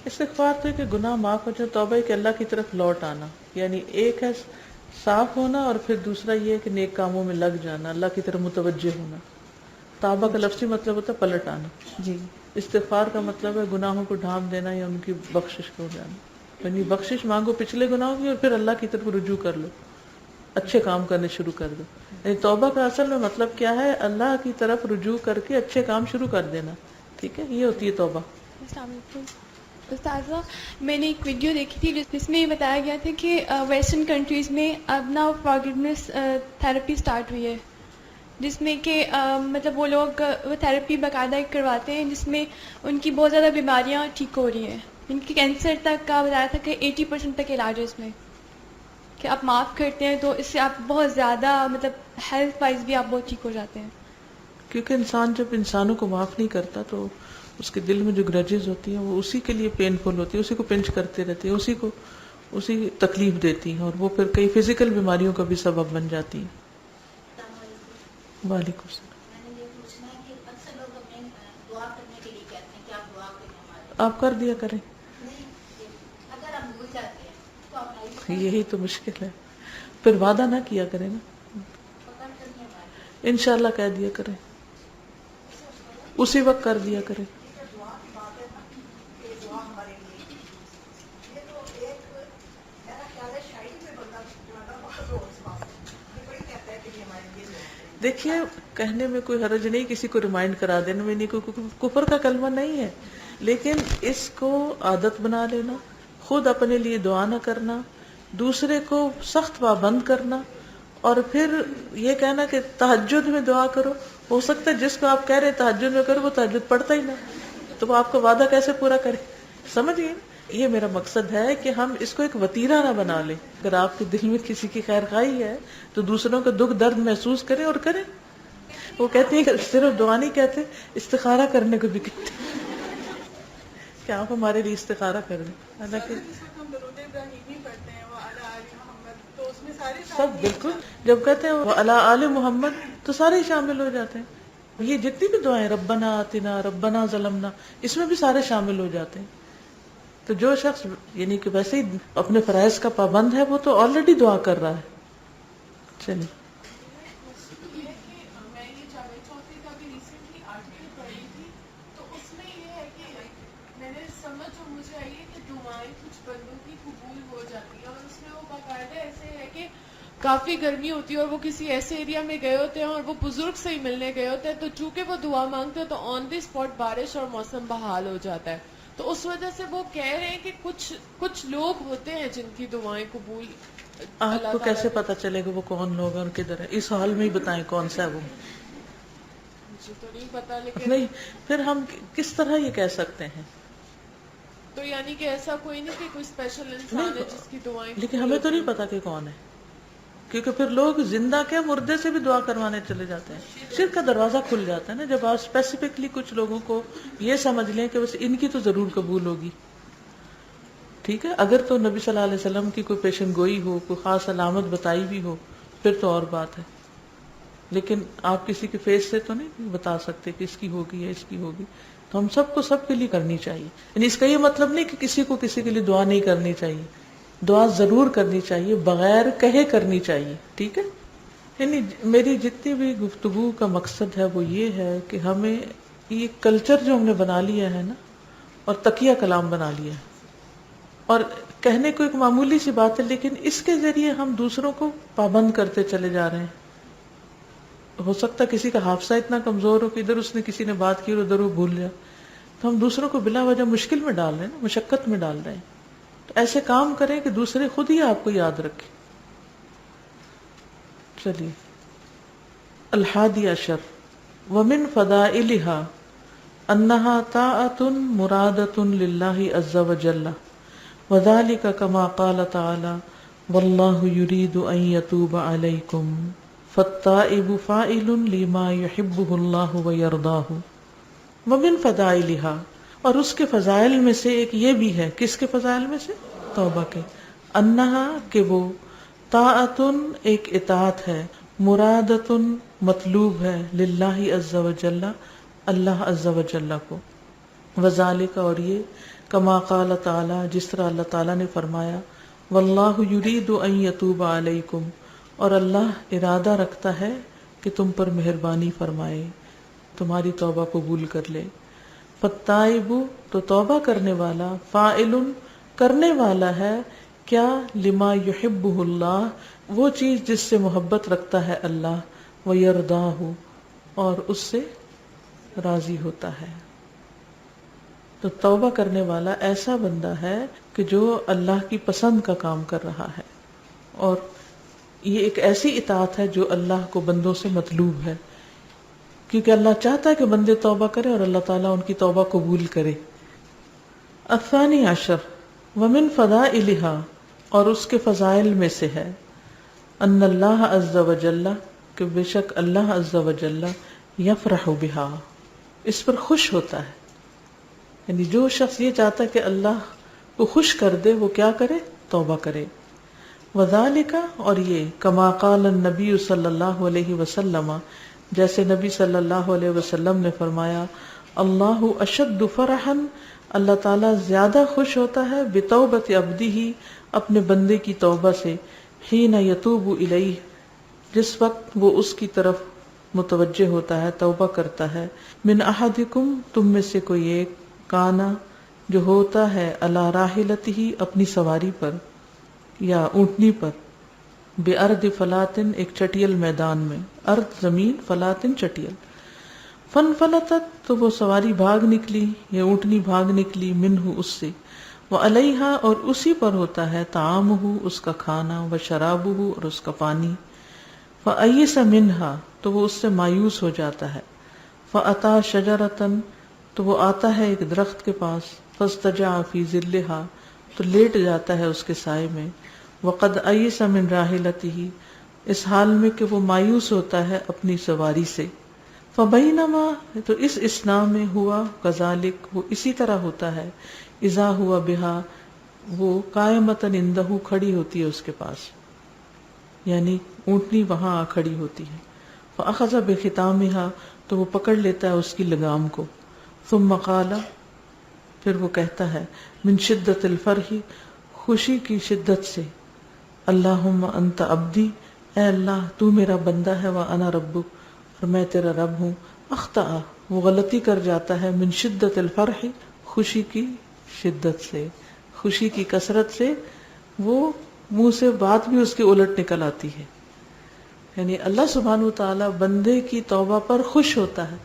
استغفار تو ہے کہ گناہ معاف ہو جائے، توبہ کہ اللہ کی طرف لوٹ آنا. یعنی ایک ہے صاف ہونا اور پھر دوسرا یہ ہے کہ نیک کاموں میں لگ جانا، اللہ کی طرف متوجہ ہونا. توبہ کا لفظی مطلب ہوتا ہے پلٹ آنا. جی. استغفار کا مطلب ہے گناہوں کو ڈھانپ دینا یا ان کی بخشش ہو جانا. یعنی بخشش مانگو پچھلے گناہوں کی اور پھر اللہ کی طرف رجوع کر لو، اچھے کام کرنے شروع کر دو. یعنی توبہ کا اصل میں مطلب کیا ہے؟ اللہ کی طرف رجوع کر کے اچھے کام شروع کر دینا. ٹھیک ہے، یہ ہوتی ہے توبہ. السلام علیکم. استاذہ میں نے ایک ویڈیو دیکھی تھی جس میں یہ بتایا گیا تھا کہ ویسٹرن کنٹریز میں اب نا فارگیونیس تھراپی سٹارٹ ہوئی ہے، جس میں کہ مطلب وہ لوگ وہ تھراپی باقاعدہ کرواتے ہیں جس میں ان کی بہت زیادہ بیماریاں ٹھیک ہو رہی ہیں. ان کے کینسر تک کا بتایا تھا کہ 80% تک علاج ہے اس میں، کہ آپ معاف کرتے ہیں تو اس سے آپ بہت زیادہ مطلب ہیلتھ وائز بھی آپ بہت ٹھیک ہو جاتے ہیں. کیونکہ انسان جب انسانوں کو معاف نہیں کرتا تو اس کے دل میں جو گرجز ہوتی ہیں وہ اسی کے لیے پین فل ہوتی ہے، اسی کو پنچ کرتے رہتے ہیں، اسی تکلیف دیتی ہیں، اور وہ پھر کئی فزیکل بیماریوں کا بھی سبب بن جاتی ہیں. وعلیکم السلام. آپ کر دیا کریں، یہی تو مشکل ہے. پھر وعدہ نہ کیا کریں نا، انشاءاللہ کہہ دیا کریں، اسی وقت کر دیا کریں. دیکھیے کہنے میں کوئی حرج نہیں، کسی کو ریمائنڈ کرا دینے میں نہیں، کوئی کفر کا کلمہ نہیں ہے، لیکن اس کو عادت بنا لینا، خود اپنے لیے دعا نہ کرنا، دوسرے کو سخت پابند کرنا، اور پھر یہ کہنا کہ تہجد میں دعا کرو. ہو سکتا ہے جس کو آپ کہہ رہے ہیں تہجد میں کرو وہ تہجد پڑھتا ہی نہ، تو وہ آپ کا وعدہ کیسے پورا کرے؟ سمجھئے؟ یہ میرا مقصد ہے کہ ہم اس کو ایک وتیرہ نہ بنا لیں. اگر آپ کے دل میں کسی کی خیر خواہی ہے تو دوسروں کا دکھ درد محسوس کریں اور کریں. وہ کہتے ہیں کہ صرف دعا نہیں کہتے، استخارہ کرنے کو بھی کہتے ہیں کہ آپ ہمارے لیے استخارہ کر دیں. حالانکہ سب بالکل جب کہتے ہیں وعلی آل محمد تو سارے شامل ہو جاتے ہیں. یہ جتنی بھی دعائیں ربنا آتنا ربنا ظلمنا اس میں بھی سارے شامل ہو جاتے ہیں. تو جو شخص یعنی کہ ویسے ہی اپنے فرائض کا پابند ہے وہ تو آلریڈی دعا کر رہا ہے. چلیے کافی گرمی ہوتی ہے اور وہ کسی ایسے ایریا میں گئے ہوتے ہیں اور وہ بزرگ سے ہی ملنے گئے ہوتے ہیں، تو چونکہ وہ دعا مانگتے ہیں تو آن دی اسپاٹ بارش اور موسم بحال ہو جاتا ہے. تو اس وجہ سے وہ کہہ رہے ہیں کہ کچھ لوگ ہوتے ہیں جن کی دعائیں قبول. آپ کو کیسے پتا چلے گا وہ کون لوگ ہیں اور کدھر ہے؟ اس حال میں ہی بتائیں کون سا ہے وہ. مجھے تو نہیں پتا، لیکن نہیں پھر ہم کس طرح یہ کہہ سکتے ہیں؟ تو یعنی کہ ایسا کوئی نہیں کہ کوئی اسپیشل انسان ہے جس کی دعائیں. لیکن ہمیں تو نہیں پتا کہ کون ہے، کیونکہ پھر لوگ زندہ کے مردے سے بھی دعا کروانے چلے جاتے ہیں. شرک کا دروازہ کھل جاتا ہے نا جب آپ اسپیسیفکلی کچھ لوگوں کو یہ سمجھ لیں کہ بس ان کی تو ضرور قبول ہوگی. ٹھیک ہے، اگر تو نبی صلی اللہ علیہ وسلم کی کوئی پیشن گوئی ہو، کوئی خاص علامت بتائی بھی ہو پھر تو اور بات ہے، لیکن آپ کسی کے فیس سے تو نہیں بتا سکتے کہ اس کی ہوگی یا اس کی ہوگی. تو ہم سب کو سب کے لیے کرنی چاہیے. یعنی اس کا یہ مطلب نہیں کہ کسی کو کسی کے لیے دعا نہیں کرنی چاہیے، دعا ضرور کرنی چاہیے، بغیر کہے کرنی چاہیے. ٹھیک ہے، یعنی میری جتنی بھی گفتگو کا مقصد ہے وہ یہ ہے کہ ہمیں یہ کلچر جو ہم نے بنا لیا ہے نا، اور تقیہ کلام بنا لیا ہے، اور کہنے کو ایک معمولی سی بات ہے لیکن اس کے ذریعے ہم دوسروں کو پابند کرتے چلے جا رہے ہیں. ہو سکتا ہے کسی کا حافظہ اتنا کمزور ہو کہ ادھر اس نے کسی نے بات کی اور ادھر وہ بھول جائے، تو ہم دوسروں کو بلا وجہ مشکل میں ڈال رہے ہیں نا، مشقت میں ڈال رہے ہیں. تو ایسے کام کریں کہ دوسرے خود ہی آپ کو یاد رکھیں. چلیے الحادی عشر ومن فضائلها انها طاعة مرادة لله عز وجل وذلك كما قال تعالى والله يريد ان يتوب عليكم فالتائب فاعل لما يحبه الله ويرضاه. ومن فضائلها، اور اس کے فضائل میں سے ایک یہ بھی ہے. کس کے فضائل میں سے؟ توبہ کے. انہا کہ وہ طاعتن ایک اطاعت ہے، مرادتن مطلوب ہے، للہ عز وجل اللہ عز وجل کو. وذالک اور یہ کما قال تعالی جس طرح اللہ تعالیٰ نے فرمایا واللہ یرید ان یتوب علیکم، اور اللہ ارادہ رکھتا ہے کہ تم پر مہربانی فرمائے، تمہاری توبہ قبول کر لے. فالتائب تو توبہ کرنے والا، فاعل کرنے والا ہے کیا، لما یحبہ اللہ وہ چیز جس سے محبت رکھتا ہے اللہ، ویرضاہ اور اس سے راضی ہوتا ہے. تو توبہ کرنے والا ایسا بندہ ہے کہ جو اللہ کی پسند کا کام کر رہا ہے، اور یہ ایک ایسی اطاعت ہے جو اللہ کو بندوں سے مطلوب ہے، کیونکہ اللہ چاہتا ہے کہ بندے توبہ کریں اور اللہ تعالیٰ ان کی توبہ قبول کرے. الثانی عشر ومن فضائلها، اور اس کے فضائل میں سے ہے، ان اللہ عز وجل، کہ بے شک اللہ عز وجل یفرح بها، اس پر خوش ہوتا ہے. یعنی جو شخص یہ چاہتا ہے کہ اللہ کو خوش کر دے وہ کیا کرے؟ توبہ کرے. وذالک، اور یہ کما قال النبی صلی اللہ علیہ وسلم، جیسے نبی صلی اللہ علیہ وسلم نے فرمایا، اللہ اشد فرحا، اللہ تعالیٰ زیادہ خوش ہوتا ہے بتوبت عبدہ، اپنے بندے کی توبہ سے، حین یتوب الیہ، جس وقت وہ اس کی طرف متوجہ ہوتا ہے، توبہ کرتا ہے. من احدکم، تم میں سے کوئی ایک، کانا، جو ہوتا ہے، علی راحلتہ، اپنی سواری پر یا اونٹنی پر، بارض فلاتن، ایک چٹیل میدان میں، ارض زمین، فلاتن چٹیل. فنفلتت، تو وہ سواری بھاگ نکلی یا اونٹنی بھاگ نکلی، منہ، اس سے، وعلیہا، اور اسی پر ہوتا ہے، طعامہ، اس کا کھانا، وشرابہ، اور اس کا پانی. فایس منہا، تو وہ اس سے مایوس ہو جاتا ہے. فاتی شجرتن، تو وہ آتا ہے ایک درخت کے پاس، فاضطجع فی ظلھا، تو لیٹ جاتا ہے اس کے سائے میں. وقد ایس من راحلتہ، اس حال میں کہ وہ مایوس ہوتا ہے اپنی سواری سے. فبینما، تو اس اسنا میں، ہوا کذالک، وہ اسی طرح ہوتا ہے، اذا ہوا بہا، وہ قائمتن عندہ، کھڑی ہوتی ہے اس کے پاس، یعنی اونٹنی وہاں آ کھڑی ہوتی ہے. فاخذ بختامہا، تو وہ پکڑ لیتا ہے اس کی لگام کو. ثم قال، پھر وہ کہتا ہے، من شدت الفرح، خوشی کی شدت سے، اللہم انت عبدی، اے اللہ تو میرا بندہ ہے، وانا ربک، اور میں تیرا رب ہوں. اخطأ، وہ غلطی کر جاتا ہے، من شدت الفرح، خوشی کی شدت سے، خوشی کی کثرت سے، وہ منہ سے بات بھی اس کی الٹ نکل آتی ہے. یعنی اللہ سبحانہ وتعالی بندے کی توبہ پر خوش ہوتا ہے،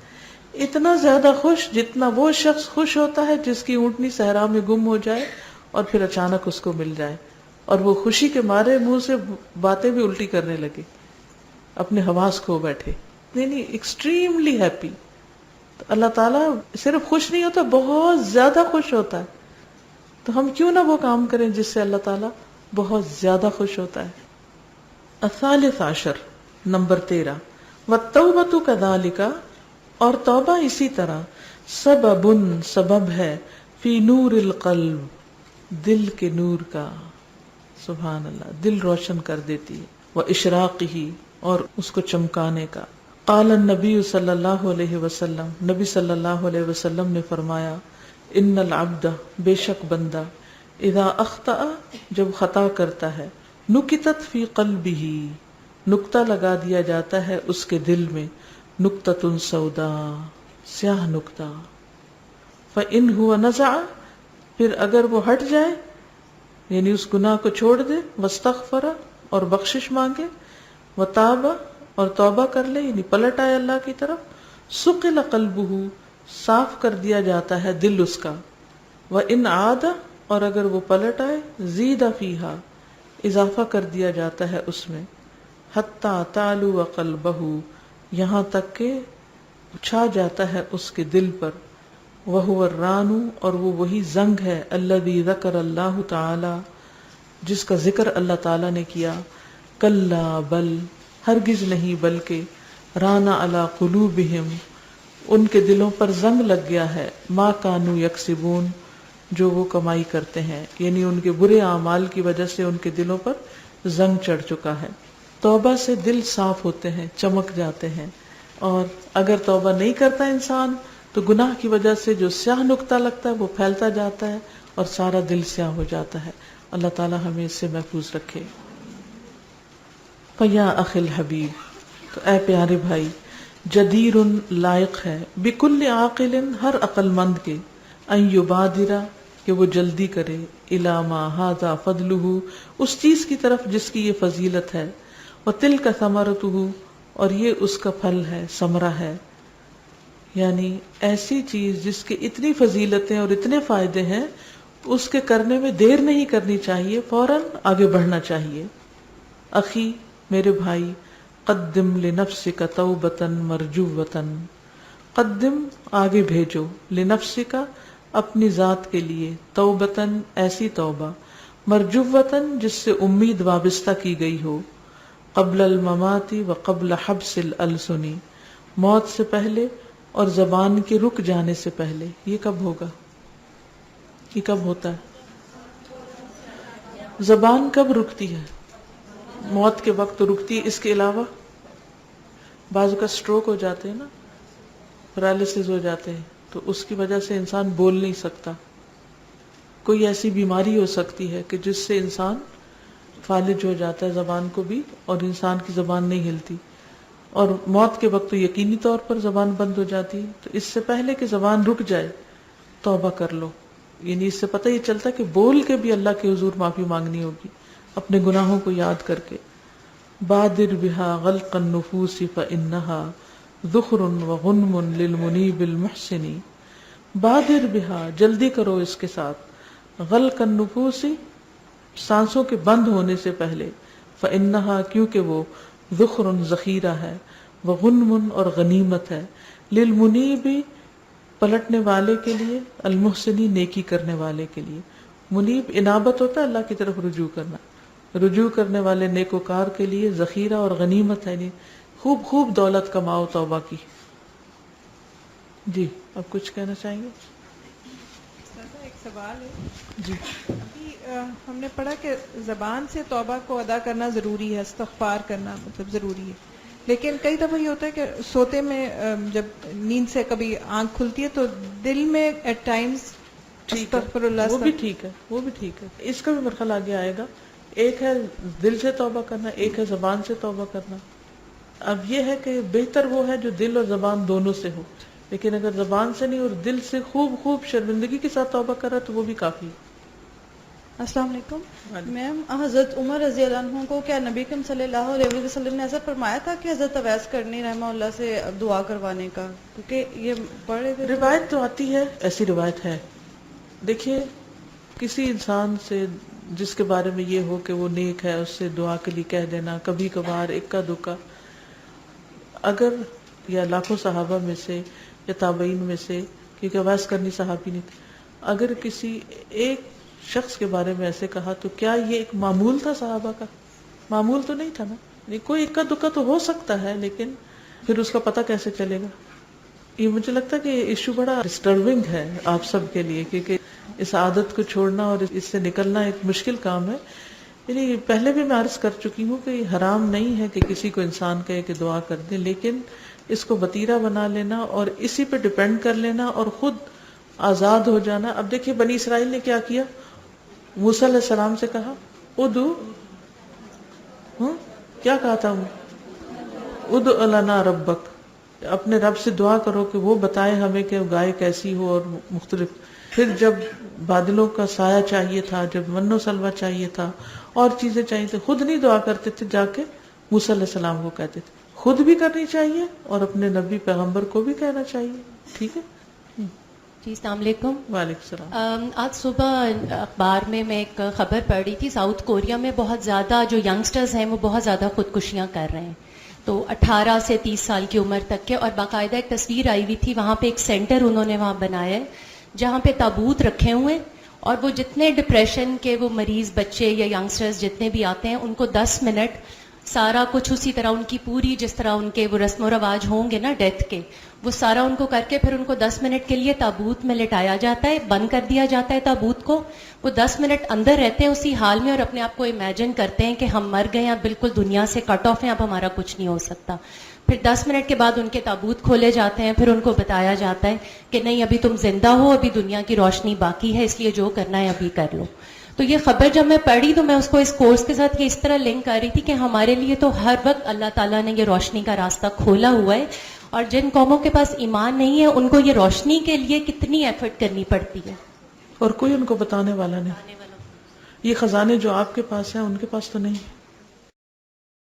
اتنا زیادہ خوش جتنا وہ شخص خوش ہوتا ہے جس کی اونٹنی صحرا میں گم ہو جائے اور پھر اچانک اس کو مل جائے، اور وہ خوشی کے مارے منہ سے باتیں بھی الٹی کرنے لگے، اپنے حواس کھو بیٹھے. نہیں، ایکسٹریملی ہیپی. تو اللہ تعالیٰ صرف خوش نہیں ہوتا، بہت زیادہ خوش ہوتا ہے. تو ہم کیوں نہ وہ کام کریں جس سے اللہ تعالیٰ بہت زیادہ خوش ہوتا ہے. الثالث عشر، نمبر 13، والتوبۃ کذالک، اور توبہ اسی طرح، سبب ہے، فی نور القلب، دل کے نور کا. سبحان اللہ، دل روشن کر دیتی ہے. واشراقہ، اور اس کو چمکانے کا. قال النبی صلی اللہ علیہ وسلم، نبی صلی اللہ علیہ وسلم نے فرمایا، ان العبد، بے شک بندہ، اذا اخطأ، جب خطا کرتا ہے، نکتت فی قلبہ، نکتہ لگا دیا جاتا ہے اس کے دل میں، نکتۃ سوداء، سیاہ نکتہ. فإن هو نزع، پھر اگر وہ ہٹ جائے، یعنی اس گناہ کو چھوڑ دے، واستغفر، اور بخشش مانگے، وتاب، اور توبہ کر لے، یعنی پلٹ آئے اللہ کی طرف، سقل قلبہ، صاف کر دیا جاتا ہے دل اس کا. وإن عاد، اور اگر وہ پلٹ آئے، زید فیہا، اضافہ کر دیا جاتا ہے اس میں، حتی تعلو قلبہ، یہاں تک کہ چھا جاتا ہے اس کے دل پر. وہو الران، اور وہ وہی زنگ ہے، الذی ذکر اللہ تعالی، جس کا ذکر اللہ تعالی نے کیا. کلا بل، ہرگز نہیں، بلکہ رانا علی قلوبہم، ان کے دلوں پر زنگ لگ گیا ہے، ما کانوا یکسبون، جو وہ کمائی کرتے ہیں، یعنی ان کے برے اعمال کی وجہ سے ان کے دلوں پر زنگ چڑھ چکا ہے. توبہ سے دل صاف ہوتے ہیں، چمک جاتے ہیں. اور اگر توبہ نہیں کرتا انسان تو گناہ کی وجہ سے جو سیاہ نقطہ لگتا ہے وہ پھیلتا جاتا ہے اور سارا دل سیاہ ہو جاتا ہے. اللہ تعالی ہمیں اس سے محفوظ رکھے. فیا اخی الحبیب، تو اے پیارے بھائی، جدیر، لائق ہے، بکل عاقل، ہر عقل مند کے، ان یبادر، کہ وہ جلدی کرے، الی ما ھذا فضلہ، اس چیز کی طرف جس کی یہ فضیلت ہے، وتلک ثمرتہ، اور یہ اس کا پھل ہے، ثمرہ ہے. یعنی ایسی چیز جس کی اتنی فضیلتیں اور اتنے فائدے ہیں، اس کے کرنے میں دیر نہیں کرنی چاہیے، فوراً آگے بڑھنا چاہیے. اخی، میرے بھائی، قدم لنفسک توبۃ مرجوۃ، قدم، آگے بھیجو، لنفسک، اپنی ذات کے لیے، توبتن ایسی توبہ، مرجوتن جس سے امید وابستہ کی گئی ہو، قبل الممات و قبل حبس الالسن، موت سے پہلے اور زبان کے رک جانے سے پہلے. یہ کب ہوگا؟ یہ کب ہوتا ہے؟ زبان کب رکتی ہے؟ موت کے وقت رکتی ہے. اس کے علاوہ بعض کا سٹروک ہو جاتے ہیں نا، پیرالسس ہو جاتے ہیں، تو اس کی وجہ سے انسان بول نہیں سکتا. کوئی ایسی بیماری ہو سکتی ہے کہ جس سے انسان فالج ہو جاتا ہے زبان کو بھی، اور انسان کی زبان نہیں ہلتی. اور موت کے وقت تو یقینی طور پر زبان بند ہو جاتی ہے. تو اس سے پہلے کہ زبان رک جائے توبہ کر لو. یعنی اس سے پتہ یہ چلتا ہے کہ بول کے بھی اللہ کے حضور معافی مانگنی ہوگی اپنے گناہوں کو یاد کر کے. بادر بہا غلق النفوس فإنها ذخر وغنم للمنیب المحسن. بادر بہا جلدی کرو اس کے ساتھ، غلق النفوس سانسوں کے بند ہونے سے پہلے، فإنها کیونکہ وہ ذخر ذخیرہ ہے، وغنم اور غنیمت ہے، للمنیب پلٹنے والے کے لیے، المحسنی نیکی کرنے والے کے لیے. منیب انابت ہوتا ہے اللہ کی طرف رجوع کرنا، رجوع کرنے والے نیکوکار کے لیے ذخیرہ اور غنیمت ہے. خوب خوب دولت کماؤ توبہ کی. جی اب کچھ کہنا چاہیں گے؟ ایک سوال ہے جی. ہم نے پڑھا کہ زبان سے توبہ کو ادا کرنا ضروری ہے، استغفار کرنا مطلب ضروری ہے، لیکن کئی دفعہ یہ ہوتا ہے کہ سوتے میں جب نیند سے کبھی آنکھ کھلتی ہے تو دل میں ایٹ ٹائمز استغفر اللہ، وہ بھی ٹھیک ہے، وہ بھی ٹھیک ہے. اس کا بھی مرحلہ آگے آئے گا. ایک ہے دل سے توبہ کرنا، ایک ہے زبان سے توبہ کرنا. اب یہ ہے کہ بہتر وہ ہے جو دل اور زبان دونوں سے ہو، لیکن اگر زبان سے نہیں اور دل سے خوب خوب شرمندگی کے ساتھ توبہ کرا تو وہ بھی کافی. السلام علیکم میم. حضرت عمر رضی اللہ عنہ کو کیا نبی کریم صلی اللہ علیہ وسلم نے ایسا فرمایا تھا کہ حضرت اویس کرنی رحمہ اللہ سے دعا کروانے کا؟ کیونکہ یہ بڑے روایت تو آتی ہے، ایسی روایت ہے. دیکھیے کسی انسان سے جس کے بارے میں یہ ہو کہ وہ نیک ہے، اس سے دعا کے لیے کہہ دینا کبھی کبھار اکا دکا. اگر یا لاکھوں صحابہ میں سے یا تابعین میں سے، کیونکہ اویس کرنی صحابی نہیں تھے، اگر کسی ایک شخص کے بارے میں ایسے کہا تو کیا یہ ایک معمول تھا صحابہ کا؟ معمول تو نہیں تھا نا. کوئی اکا دکا تو ہو سکتا ہے، لیکن پھر اس کا پتہ کیسے چلے گا؟ یہ مجھے لگتا ہے کہ ایشو بڑا ڈسٹربنگ ہے آپ سب کے لیے، کیونکہ اس عادت کو چھوڑنا اور اس سے نکلنا ایک مشکل کام ہے. یعنی پہلے بھی میں عرض کر چکی ہوں کہ یہ حرام نہیں ہے کہ کسی کو انسان کہے کہ دعا کر دے، لیکن اس کو وتیرہ بنا لینا اور اسی پہ ڈپینڈ کر لینا اور خود آزاد ہو جانا. اب دیکھیے بنی اسرائیل نے کیا کیا؟ موسیٰ علیہ السلام سے کہا ادعو، کیا کہا تھا؟ ادعو لنا ربک، اپنے رب سے دعا کرو کہ وہ بتائے ہمیں کہ گائے کیسی ہو اور مختلف. پھر جب بادلوں کا سایہ چاہیے تھا، جب من و سلوہ چاہیے تھا اور چیزیں چاہیے تھے، خود نہیں دعا کرتے تھے، جا کے موسیٰ علیہ السلام کو کہتے تھے. خود بھی کرنی چاہیے اور اپنے نبی پیغمبر کو بھی کہنا چاہیے. ٹھیک ہے جی. السلام علیکم. وعلیکم السلام. آج صبح اخبار میں ایک خبر پڑھ رہی تھی، ساؤتھ کوریا میں بہت زیادہ جو ینگسٹرز ہیں وہ بہت زیادہ خودکشیاں کر رہے ہیں، تو 18 سے 30 سال کی عمر تک کے. اور باقاعدہ ایک تصویر آئی ہوئی تھی، وہاں پہ ایک سینٹر انہوں نے وہاں بنایا ہے جہاں پہ تابوت رکھے ہوئے ہیں، اور وہ جتنے ڈپریشن کے وہ مریض بچے یا ینگسٹرز جتنے بھی آتے ہیں ان کو 10 منٹ سارا کچھ اسی طرح ان کی پوری جس طرح ان کے وہ رسم و رواج ہوں گے نا ڈیتھ کے، وہ سارا ان کو کر کے پھر ان کو 10 منٹ کے لیے تابوت میں لٹایا جاتا ہے، بند کر دیا جاتا ہے تابوت کو. وہ 10 منٹ اندر رہتے ہیں اسی حال میں اور اپنے آپ کو امیجن کرتے ہیں کہ ہم مر گئے ہیں، بالکل دنیا سے کٹ آف ہیں، اب ہمارا کچھ نہیں ہو سکتا. پھر 10 منٹ کے بعد ان کے تابوت کھولے جاتے ہیں، پھر ان کو بتایا جاتا ہے کہ نہیں ابھی تم زندہ ہو، ابھی دنیا کی روشنی باقی ہے، اس لیے جو کرنا ہے ابھی کر لو. تو یہ خبر جب میں پڑھی تو میں اس کو اس کورس کے ساتھ یہ اس طرح لنک کر رہی تھی کہ ہمارے لیے تو ہر وقت اللہ تعالیٰ نے یہ روشنی کا راستہ کھولا ہوا ہے، اور جن قوموں کے پاس ایمان نہیں ہے ان کو یہ روشنی کے لیے کتنی ایفرٹ کرنی پڑتی ہے، اور کوئی ان کو بتانے والا نہیں. یہ خزانے جو آپ کے پاس ہیں ان کے پاس تو نہیں.